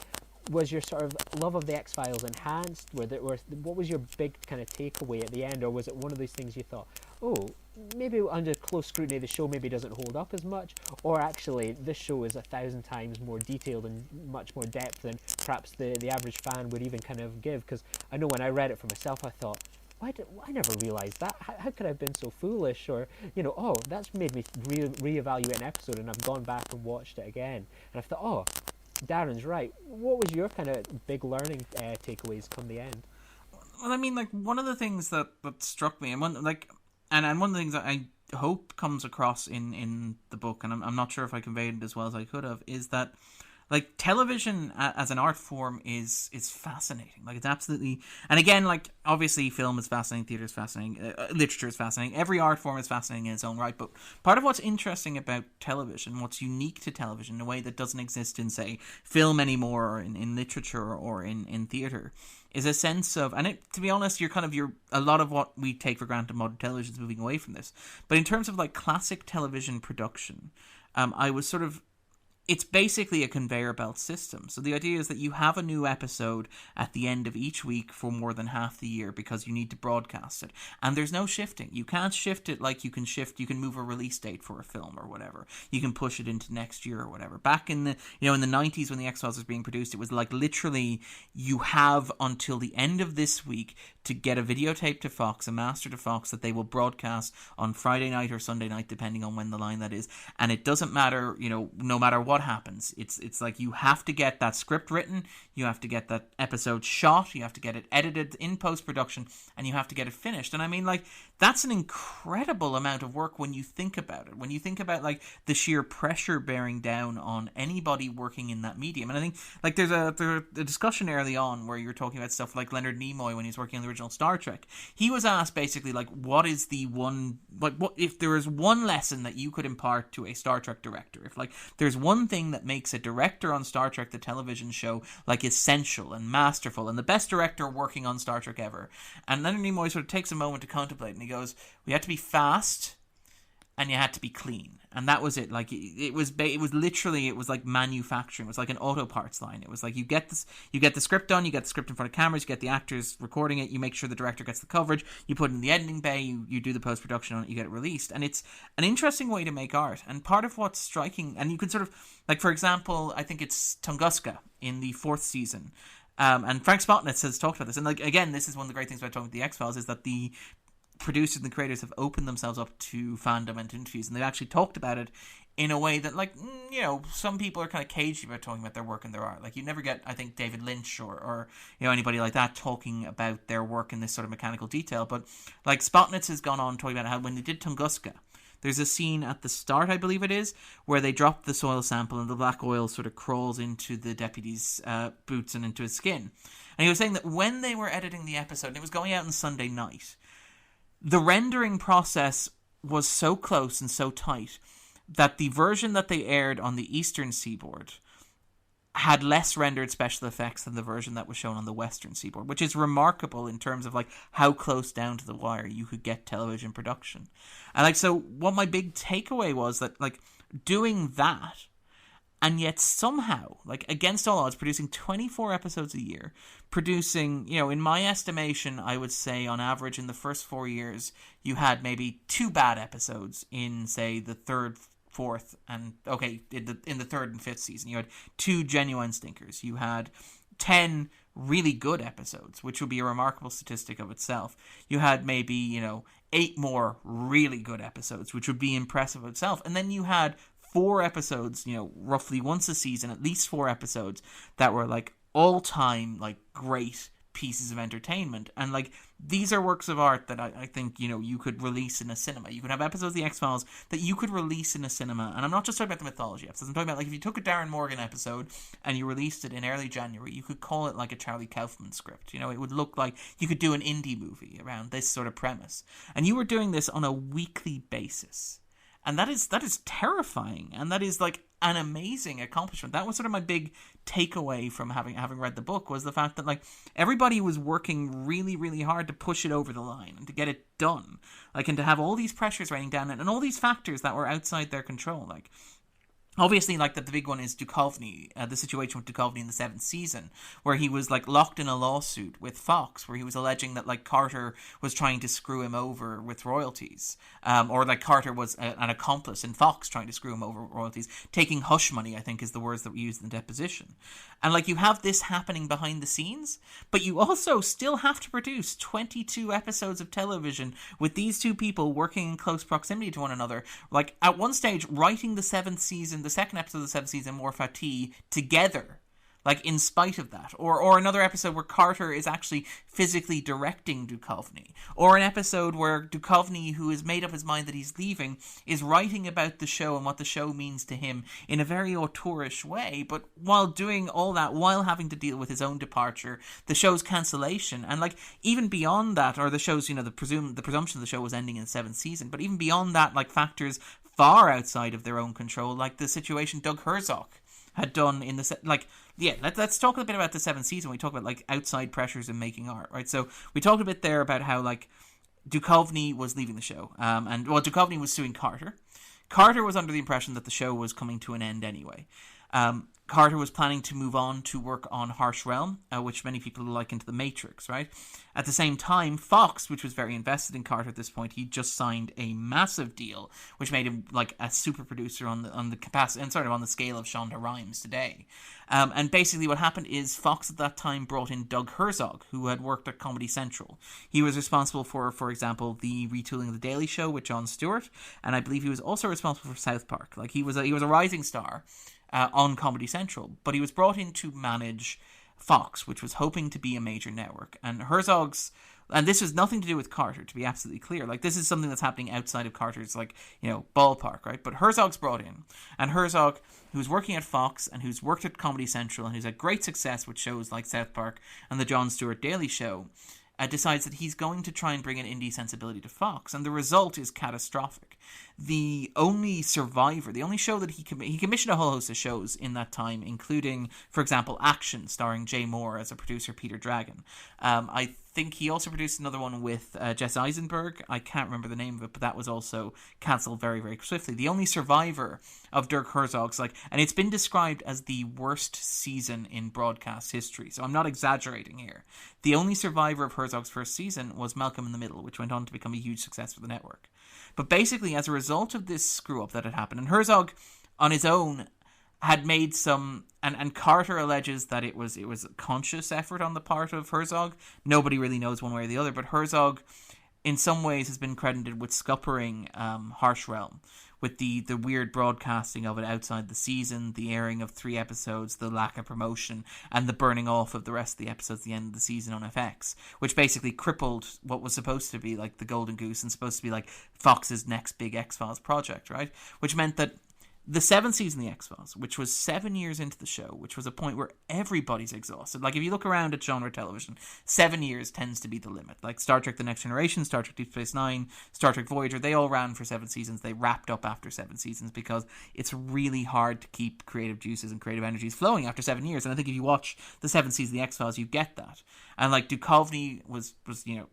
was your sort of love of the X-Files enhanced? What was your big kind of takeaway at the end, or was it one of those things you thought, oh, maybe under close scrutiny the show maybe doesn't hold up as much, or actually this show is 1,000 times more detailed and much more depth than perhaps the average fan would even kind of give? Because I know when I read it for myself, I thought, I never realised that. How could I have been so foolish? Or, oh, that's made me reevaluate an episode, and I've gone back and watched it again, and I thought, oh, Darren's right. What was your kind of big learning takeaways come the end? Well, I mean, like, one of the things that struck me, and one of the things that I hope comes across in the book, and I'm not sure if I conveyed it as well as I could have, is that like television as an art form is fascinating. Like, it's absolutely, and again, like, obviously film is fascinating, theatre is fascinating, literature is fascinating, every art form is fascinating in its own right. But part of what's interesting about television, what's unique to television in a way that doesn't exist in, say, film anymore, or in literature or in theatre, is a sense of, and to be honest, you're a lot of what we take for granted modern television is moving away from this. But in terms of like classic television production, I was sort of, it's basically a conveyor belt system. So the idea is that you have a new episode at the end of each week for more than half the year because you need to broadcast it. And there's no shifting. You can't shift it like you can move a release date for a film or whatever. You can push it into next year or whatever. Back in the 90s when the X-Files was being produced, it was like literally you have until the end of this week to get a videotape to Fox, a master to Fox, that they will broadcast on Friday night or Sunday night, depending on when the line that is. And it doesn't matter, no matter what happens. It's like you have to get that script written, you have to get that episode shot, you have to get it edited in post-production, and you have to get it finished. And I mean, like, that's an incredible amount of work when you think about it. When you think about, like, the sheer pressure bearing down on anybody working in that medium. And I think, like, there's a discussion early on where you're talking about stuff like Leonard Nimoy when he was working on the original Star Trek. He was asked basically, like, what is the one, like, what if there is one lesson that you could impart to a Star Trek director? If, like, there's one thing that makes a director on Star Trek, the television show, like, essential and masterful and the best director working on Star Trek ever. And Leonard Nimoy sort of takes a moment to contemplate, and he goes, we had to be fast and you had to be clean. And that was it. Like, it was literally, it was like manufacturing. It was like an auto parts line. It was like, you get the script done, you get the script in front of cameras, you get the actors recording it, you make sure the director gets the coverage, you put it in the editing bay, you do the post-production on it, you get it released. And it's an interesting way to make art. And part of what's striking, and you can sort of, like, for example, I think it's Tunguska in the 4th season. And Frank Spotnitz has talked about this. And, like, again, this is one of the great things about talking about the X-Files, is that the producers and the creators have opened themselves up to fandom and interviews, and they've actually talked about it in a way that, like, some people are kind of cagey about talking about their work and their art. Like, you never get, I think, David Lynch or anybody like that talking about their work in this sort of mechanical detail. But, like, Spotnitz has gone on talking about how when they did Tunguska, there's a scene at the start, I believe it is, where they drop the soil sample and the black oil sort of crawls into the deputy's boots and into his skin. And he was saying that when they were editing the episode, and it was going out on Sunday night, the rendering process was so close and so tight that the version that they aired on the eastern seaboard had less rendered special effects than the version that was shown on the western seaboard, which is remarkable in terms of, like, how close down to the wire you could get television production. And, like, so what my big takeaway was that, like, doing that and yet somehow, like, against all odds, producing 24 episodes a year, producing, in my estimation, I would say on average in the first 4 years, you had maybe 2 bad episodes in, say, the third, fourth, and, in the third and fifth season. You had 2 genuine stinkers. You had 10 really good episodes, which would be a remarkable statistic of itself. You had maybe, 8 more really good episodes, which would be impressive of itself. And then you had 4 episodes, roughly once a season, at least 4 episodes that were like all-time, like, great pieces of entertainment. And like, these are works of art that I think, you could release in a cinema. You could have episodes of the X-Files that you could release in a cinema. And I'm not just talking about the mythology episodes. I'm talking about, like, if you took a Darren Morgan episode and you released it in early January, you could call it like a Charlie Kaufman script. It would look like you could do an indie movie around this sort of premise. And you were doing this on a weekly basis. And that is terrifying, and that is like an amazing accomplishment. That was sort of my big takeaway from having read the book, was the fact that, like, everybody was working really, really hard to push it over the line and to get it done, like, and to have all these pressures raining down and all these factors that were outside their control, like. Obviously, like, that the big one is Duchovny, the situation with Duchovny in the 7th season, where he was, like, locked in a lawsuit with Fox, where he was alleging that, like, Carter was trying to screw him over with royalties, or, like, Carter was an accomplice in Fox trying to screw him over with royalties, taking hush money, I think, is the words that we used in the deposition. And, like, you have this happening behind the scenes, but you also still have to produce 22 episodes of television with these 2 people working in close proximity to one another, like, at one stage, writing the 7th season, the second episode of the 7th season, More Fati, together, like, in spite of that. Or another episode where Carter is actually physically directing Duchovny. Or an episode where Duchovny, who has made up his mind that he's leaving, is writing about the show and what the show means to him in a very auteurish way, but while doing all that, while having to deal with his own departure, the show's cancellation, and, like, even beyond that, or the show's, the presumption the show was ending in the 7th season, but even beyond that, like, factors far outside of their own control, like the situation Doug Herzog had done in the let's talk a bit about the 7th season. We talk about, like, outside pressures in making art, right? So we talked a bit there about how, like, Duchovny was leaving the show, and Duchovny was suing Carter. Carter was under the impression that the show was coming to an end anyway. Carter was planning to move on to work on Harsh Realm, which many people liken to The Matrix, right? At the same time, Fox, which was very invested in Carter at this point, he just signed a massive deal, which made him like a super producer on the capacity and sort of on the scale of Shonda Rhimes today. And basically what happened is Fox at that time brought in Doug Herzog, who had worked at Comedy Central. He was responsible for example, the retooling of The Daily Show with Jon Stewart, and I believe he was also responsible for South Park. Like, he was a rising star on Comedy Central, but he was brought in to manage Fox, which was hoping to be a major network. And Herzog's, and this has nothing to do with Carter, to be absolutely clear. Like, this is something that's happening outside of Carter's, like, ballpark, right? But Herzog's brought in, and Herzog, who's working at Fox and who's worked at Comedy Central and who's had great success with shows like South Park and the Jon Stewart Daily Show, decides that he's going to try and bring an indie sensibility to Fox, and the result is catastrophic. The only survivor, the only show that he commissioned a whole host of shows in that time, including, for example, Action, starring Jay Moore as a producer, Peter Dragon. I think he also produced another one with Jess Eisenberg. I can't remember the name of it, but that was also cancelled very, very swiftly. The only survivor of Dirk Herzog's, and it's been described as the worst season in broadcast history, so I'm not exaggerating here. The only survivor of Herzog's first season was Malcolm in the Middle, which went on to become a huge success for the network. But basically, as a result of this screw-up that had happened, and Herzog, on his own, had made some, and Carter alleges that it was a conscious effort on the part of Herzog. Nobody really knows one way or the other, but Herzog, in some ways, has been credited with scuppering Harsh Realm, with the weird broadcasting of it outside the season, the airing of 3 episodes, the lack of promotion, and the burning off of the rest of the episodes at the end of the season on FX, which basically crippled what was supposed to be like the Golden Goose and supposed to be like Fox's next big X-Files project, right? Which meant that the 7th season of The X-Files, which was 7 years into the show, which was a point where everybody's exhausted. Like, if you look around at genre television, 7 years tends to be the limit. Like Star Trek The Next Generation, Star Trek Deep Space Nine, Star Trek Voyager, they all ran for 7 seasons. They wrapped up after 7 seasons because it's really hard to keep creative juices and creative energies flowing after 7 years. And I think if you watch the 7th season of The X-Files, you get that. And, like, Duchovny was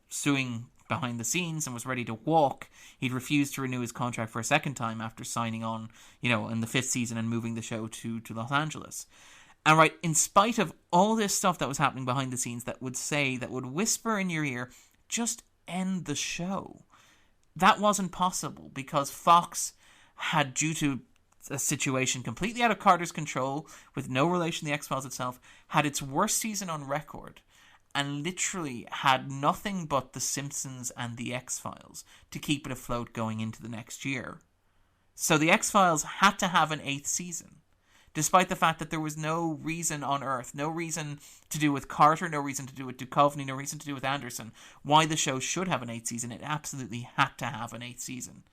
suing behind the scenes and was ready to walk, he'd refused to renew his contract for a second time after signing on, in the 5th season and moving the show to Los Angeles. And right, in spite of all this stuff that was happening behind the scenes that would whisper in your ear, just end the show, that wasn't possible because Fox had, due to a situation completely out of Carter's control, with no relation to the X-Files itself, had its worst season on record and literally had nothing but The Simpsons and the X-Files to keep it afloat going into the next year. So the X-Files had to have an 8th season, despite the fact that there was no reason on Earth, no reason to do with Carter, no reason to do with Duchovny, no reason to do with Anderson, why the show should have an 8th season. It absolutely had to have an 8th season.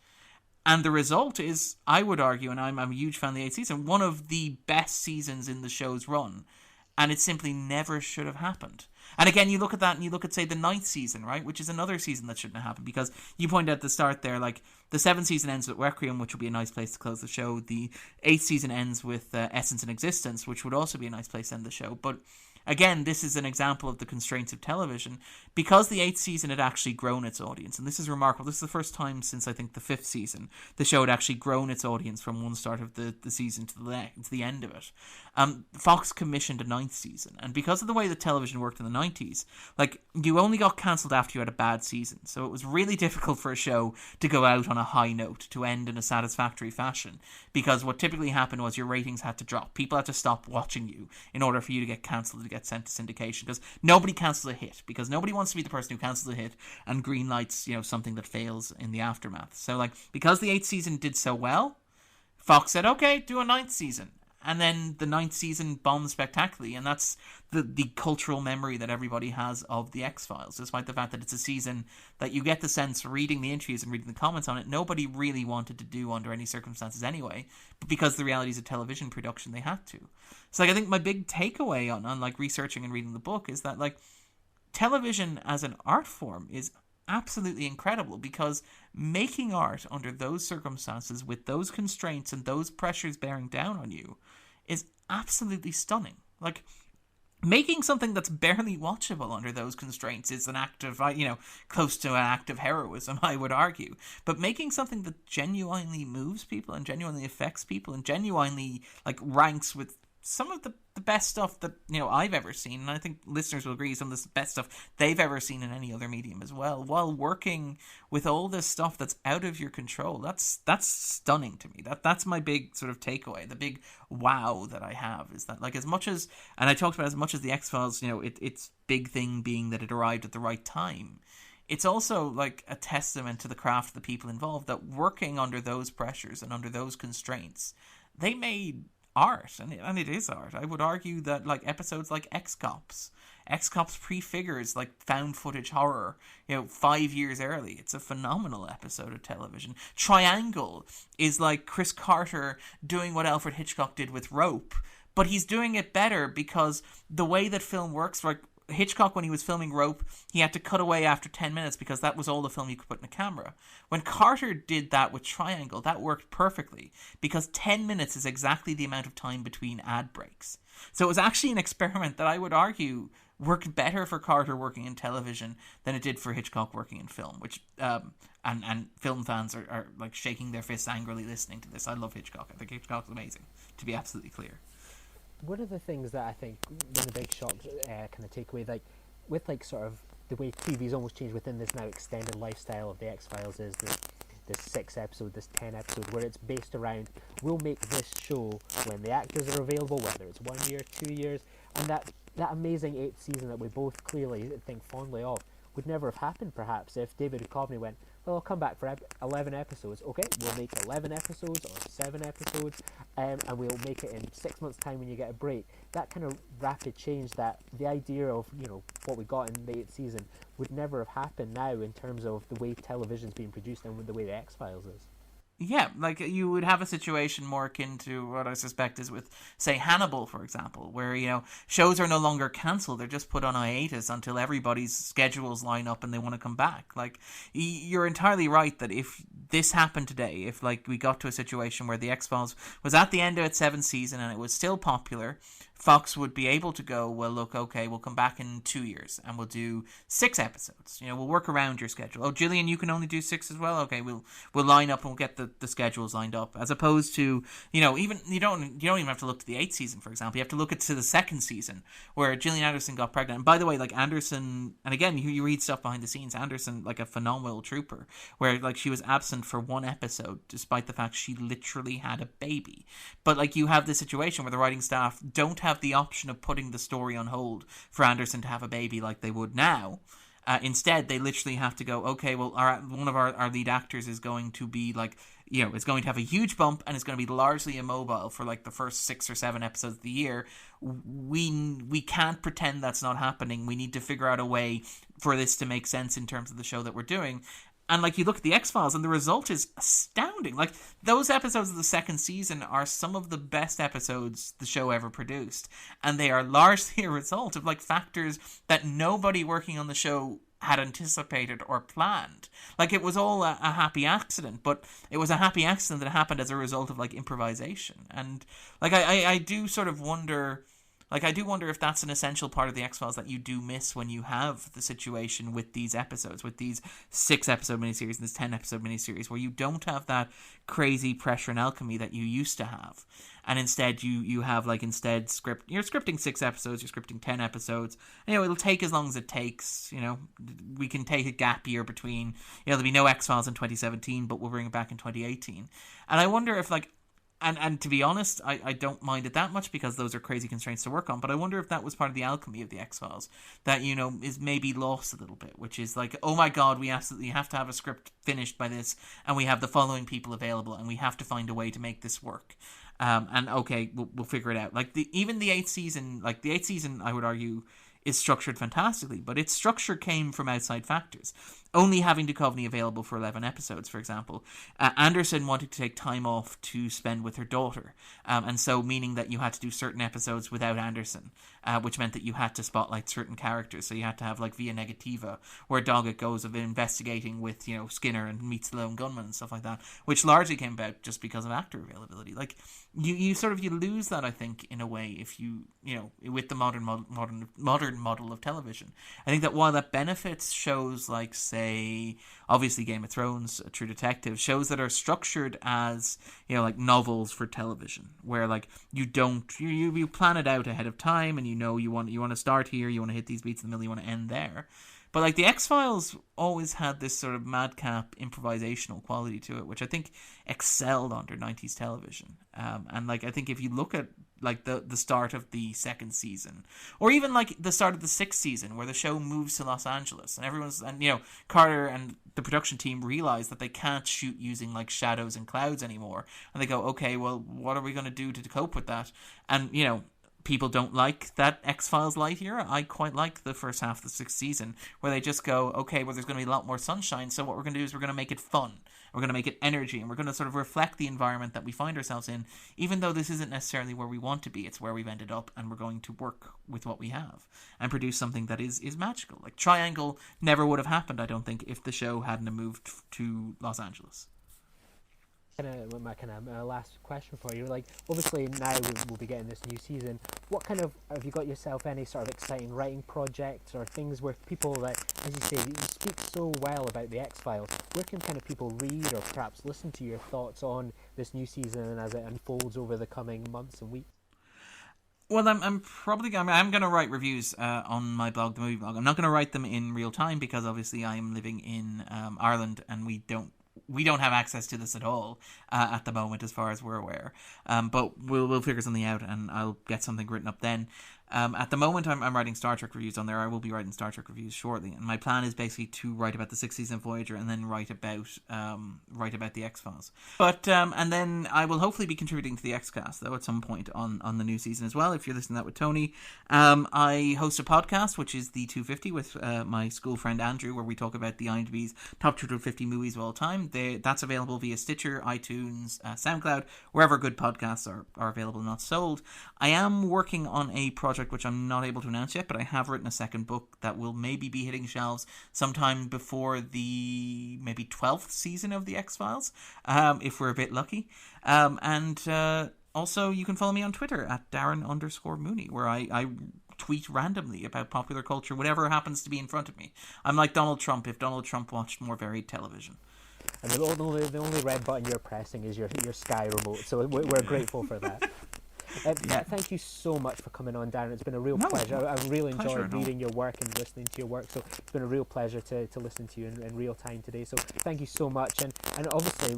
And the result is, I would argue, and I'm a huge fan of the 8th season, one of the best seasons in the show's run. And it simply never should have happened. And again, you look at that and you look at, say, the 9th season, right? Which is another season that shouldn't have happened. Because you pointed out at the start there, like, the 7th season ends with Requiem, which would be a nice place to close the show. The 8th season ends with Essence and Existence, which would also be a nice place to end the show. But again, this is an example of the constraints of television. Because the 8th season had actually grown its audience, and this is remarkable. This is the first time since, I think, the 5th season, the show had actually grown its audience from one start of the season to the end of it. Fox commissioned a 9th season, and because of the way that television worked in the 90s, like, you only got cancelled after you had a bad season, so it was really difficult for a show to go out on a high note, to end in a satisfactory fashion, because what typically happened was your ratings had to drop. People had to stop watching you in order for you to get cancelled, to get sent to syndication, because nobody cancels a hit, because nobody wants to be the person who cancels a hit and greenlights, something that fails in the aftermath. So, like, because the 8th season did so well, Fox said, okay, do a 9th season. And then the 9th season bombed spectacularly, and that's the cultural memory that everybody has of the X-Files, despite the fact that it's a season that you get the sense, reading the interviews and reading the comments on it, nobody really wanted to do under any circumstances anyway, but because the realities of television production, they had to. So, like, I think my big takeaway on like, researching and reading the book is that, like, television as an art form is absolutely incredible, because making art under those circumstances, with those constraints and those pressures bearing down on you, is absolutely stunning. Like, making something that's barely watchable under those constraints is an act of, close to an act of heroism, I would argue. But making something that genuinely moves people and genuinely affects people and genuinely, like, ranks with some of the best stuff that, I've ever seen, and I think listeners will agree, some of the best stuff they've ever seen in any other medium as well, while working with all this stuff that's out of your control, that's stunning to me. That's my big sort of takeaway, the big wow that I have, is that, like, as much as, and I talked about as much as the X-Files, its big thing being that it arrived at the right time, it's also, like, a testament to the craft of the people involved, that working under those pressures and under those constraints, they made art, and it is art. I would argue that, like, episodes like X-Cops prefigures, like, found footage horror, 5 years early. It's a phenomenal episode of television. Triangle is like Chris Carter doing what Alfred Hitchcock did with Rope, but he's doing it better because the way that film works, like, Hitchcock, when he was filming Rope, he had to cut away after 10 minutes because that was all the film you could put in a camera. When Carter did that with Triangle, that worked perfectly because 10 minutes is exactly the amount of time between ad breaks. So it was actually an experiment that I would argue worked better for Carter working in television than it did for Hitchcock working in film, which and film fans are like shaking their fists angrily listening to this. I love Hitchcock. I think Hitchcock's amazing, to be absolutely clear. One of the things that I think, one of the big shocks kind of takeaway, like, with, like, sort of the way TV's almost changed within this now extended lifestyle of the X-Files, is this 6 episode, this 10 episode, where it's based around, we'll make this show when the actors are available, whether it's 1 year, 2 years, and that amazing 8th season that we both clearly think fondly of would never have happened, perhaps, if David Duchovny went, well, I'll come back for 11 episodes. Okay, we'll make 11 episodes or 7 episodes, and we'll make it in 6 months' time when you get a break. That kind of rapid change, that the idea of, what we got in the 8th season would never have happened now in terms of the way television's being produced and the way the X-Files is. Yeah, like, you would have a situation more akin to what I suspect is with, say, Hannibal, for example, where, shows are no longer cancelled, they're just put on hiatus until everybody's schedules line up and they want to come back. Like, you're entirely right that if this happened today, if like we got to a situation where the X-Files was at the end of its 7th season and it was still popular, Fox would be able to go, well, look, okay, we'll come back in 2 years and we'll do 6 episodes. You know, we'll work around your schedule. Oh, Gillian, you can only do 6 as well? Okay, we'll line up and we'll get the schedules lined up. As opposed to, you know, even you don't even have to look to the 8th season, for example. You have to look to the 2nd season where Gillian Anderson got pregnant. And by the way, like Anderson, and again, you read stuff behind the scenes, Anderson, like a phenomenal trooper, where like she was absent for 1 episode despite the fact she literally had a baby. But like you have this situation where the writing staff don't have the option of putting the story on hold for Anderson to have a baby like they would now. Instead, they literally have to go, okay, well, one of our lead actors is going to be like, you know, is going to have a huge bump and is going to be largely immobile for like the first 6 or 7 episodes of the year. We can't pretend that's not happening. We need to figure out a way for this to make sense in terms of the show that we're doing. And, like, you look at the X-Files, and the result is astounding. Like, those episodes of the 2nd season are some of the best episodes the show ever produced. And they are largely a result of, like, factors that nobody working on the show had anticipated or planned. Like, it was all a happy accident, but it was a happy accident that happened as a result of, like, improvisation. And, like, I do sort of wonder... Like, I do wonder if that's an essential part of the X-Files that you do miss when you have the situation with these episodes, with these 6-episode miniseries and this 10-episode miniseries, where you don't have that crazy pressure and alchemy that you used to have. And instead, you have, like, you're scripting 6 episodes, you're scripting 10 episodes. You know, it'll take as long as it takes, you know. We can take a gap year between, you know, there'll be no X-Files in 2017, but we'll bring it back in 2018. And I wonder if, like, And to be honest, I don't mind it that much because those are crazy constraints to work on. But I wonder if that was part of the alchemy of the X-Files that, you know, is maybe lost a little bit, which is like, oh my God, we absolutely have to have a script finished by this, and we have the following people available, and we have to find a way to make this work. And okay, we'll figure it out. Like even the 8th season, I would argue, is structured fantastically, but its structure came from outside factors. Only having Duchovny available for 11 episodes, for example. Anderson wanted to take time off to spend with her daughter, and so meaning that you had to do certain episodes without Anderson, which meant that you had to spotlight certain characters. So you had to have like Via Negativa, where Doggett goes of investigating with, you know, Skinner and meets the lone gunman and stuff like that, which largely came about just because of actor availability. Like you lose that, I think, in a way, if you know, with the modern model of television. I think that while that benefits shows like, say, obviously Game of Thrones, True Detective, shows that are structured as, you know, like novels for television, where like you plan it out ahead of time, and you know you want to start here, you want to hit these beats in the middle, you want to end there. But like the X-Files always had this sort of madcap improvisational quality to it, which I think excelled under 90s television. And like I think if you look at like the start of the 2nd season, or even like the start of the 6th season, where the show moves to Los Angeles, and you know, Carter and the production team realize that they can't shoot using like shadows and clouds anymore, and they go, okay, well, what are we going to do to cope with that? And you know, people don't like that X-Files light era. I quite like the first half of the 6th season, where they just go, okay, well, there's going to be a lot more sunshine, so what we're going to do is we're going to make it fun. We're going to make it energy, and we're going to sort of reflect the environment that we find ourselves in, even though this isn't necessarily where we want to be. It's where we've ended up, and we're going to work with what we have and produce something that is magical. Like Triangle never would have happened, I don't think, if the show hadn't moved to Los Angeles. My last question for you, like obviously now we'll be getting this new season. What kind of, have you got yourself any sort of exciting writing projects or things where people that, as you say, you speak so well about the X-Files, where can kind of people read or perhaps listen to your thoughts on this new season and as it unfolds over the coming months and weeks? Well, I'm going to write reviews on my blog, the movie blog. I'm not going to write them in real time because obviously I am living in Ireland, and we don't have access to this at all at the moment, as far as we're aware. But we'll figure something out, and I'll get something written up then. At the moment, I'm writing Star Trek reviews on there. I will be writing Star Trek reviews shortly, and my plan is basically to write about the 6th season Voyager and then write about the X-Files. But and then I will hopefully be contributing to the X-Cast though at some point on the new season as well. If you're listening to that with Tony, I host a podcast which is the 250 with my school friend Andrew, where we talk about the IMDb's top 250 movies of all time. That's available via Stitcher, iTunes, SoundCloud, wherever good podcasts are available, not sold. I am working on a project project which I'm not able to announce yet, but I have written a second book that will maybe be hitting shelves sometime before the maybe 12th season of the X-Files, if we're a bit lucky. Also, you can follow me on Twitter at Darren_Mooney, where I tweet randomly about popular culture, whatever happens to be in front of me. I'm like Donald Trump if Donald Trump watched more varied television. And the only red button you're pressing is your Sky remote, so we're grateful for that. Thank you so much for coming on, Darren. It's been a real pleasure. I've really enjoyed reading your work and listening to your work, so it's been a real pleasure to listen to you in real time today. So thank you so much. And obviously,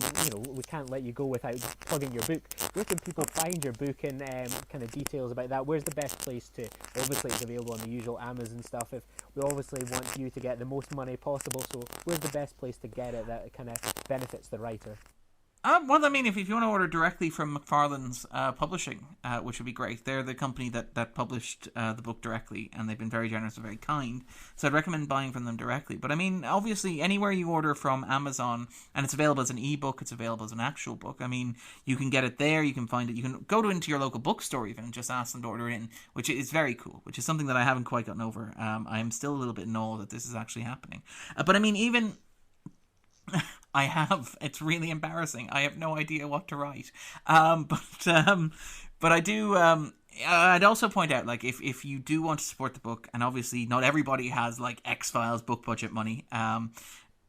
we can't let you go without plugging your book. Where can people find your book and kind of details about that? Where's the best place to? Obviously, it's available on the usual Amazon stuff. If we obviously want you to get the most money possible, so where's the best place to get it that kind of benefits the writer? Well, I mean, if you want to order directly from McFarlane's Publishing, which would be great. They're the company that published the book directly, and they've been very generous and very kind. So I'd recommend buying from them directly. But I mean, obviously, anywhere you order from Amazon, and it's available as an ebook, it's available as an actual book. I mean, you can get it there, you can find it. You can go into your local bookstore even and just ask them to order it in, which is very cool, which is something that I haven't quite gotten over. I am still a little bit in awe that this is actually happening. But I mean, even... it's really embarrassing. I have no idea what to write. But I do, I'd also point out, like, if you do want to support the book, and obviously not everybody has, like, X-Files book budget money,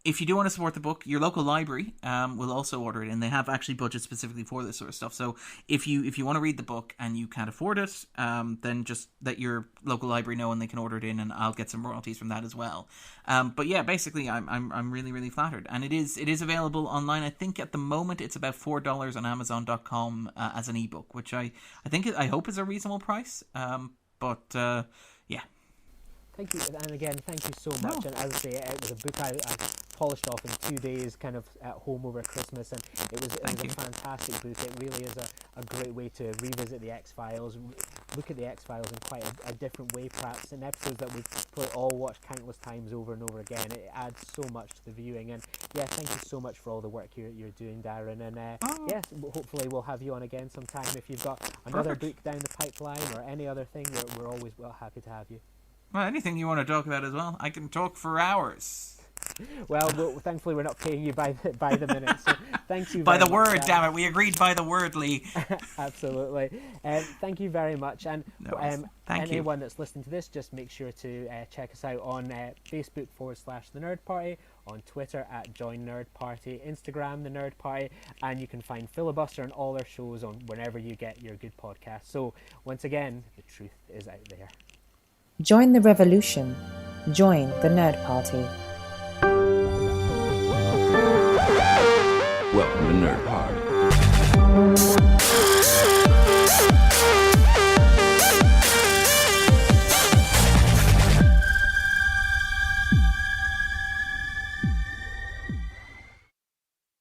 if you do want to support the book, your local library will also order it, and they have actually budget specifically for this sort of stuff. So if you want to read the book and you can't afford it, then just let your local library know and they can order it in, and I'll get some royalties from that as well. But yeah, basically, I'm really, really flattered, and it is available online. I think at the moment it's about $4 on Amazon.com as an ebook, which I hope is a reasonable price. But yeah. Thank you, and again, thank you so much. And as I say, it was a book I polished off in 2 days, kind of at home over Christmas, and it was a fantastic book. It really is a great way to revisit the X-Files, look at the X-Files in quite a different way, perhaps, in episodes that we've probably all watched countless times over and over again. It adds so much to the viewing, and yeah, thank you so much for all the work you're doing, Darren, and yes, hopefully we'll have you on again sometime. If you've got another book down the pipeline or any other thing, we're always happy to have you. Well, anything you want to talk about as well. I can talk for hours. Well, thankfully we're not paying you by the minute, so thank you by very the much, word, damn it. We agreed by the word, Lee. Absolutely. Thank you very much. And anyone that's listening to this, just make sure to check us out on Facebook /The Nerd Party, on Twitter at Join Nerd Party, Instagram The Nerd Party, and you can find Filibuster and all our shows on whenever you get your good podcasts. So once again, the truth is out there. Join the revolution. Join the Nerd Party. Welcome to Nerd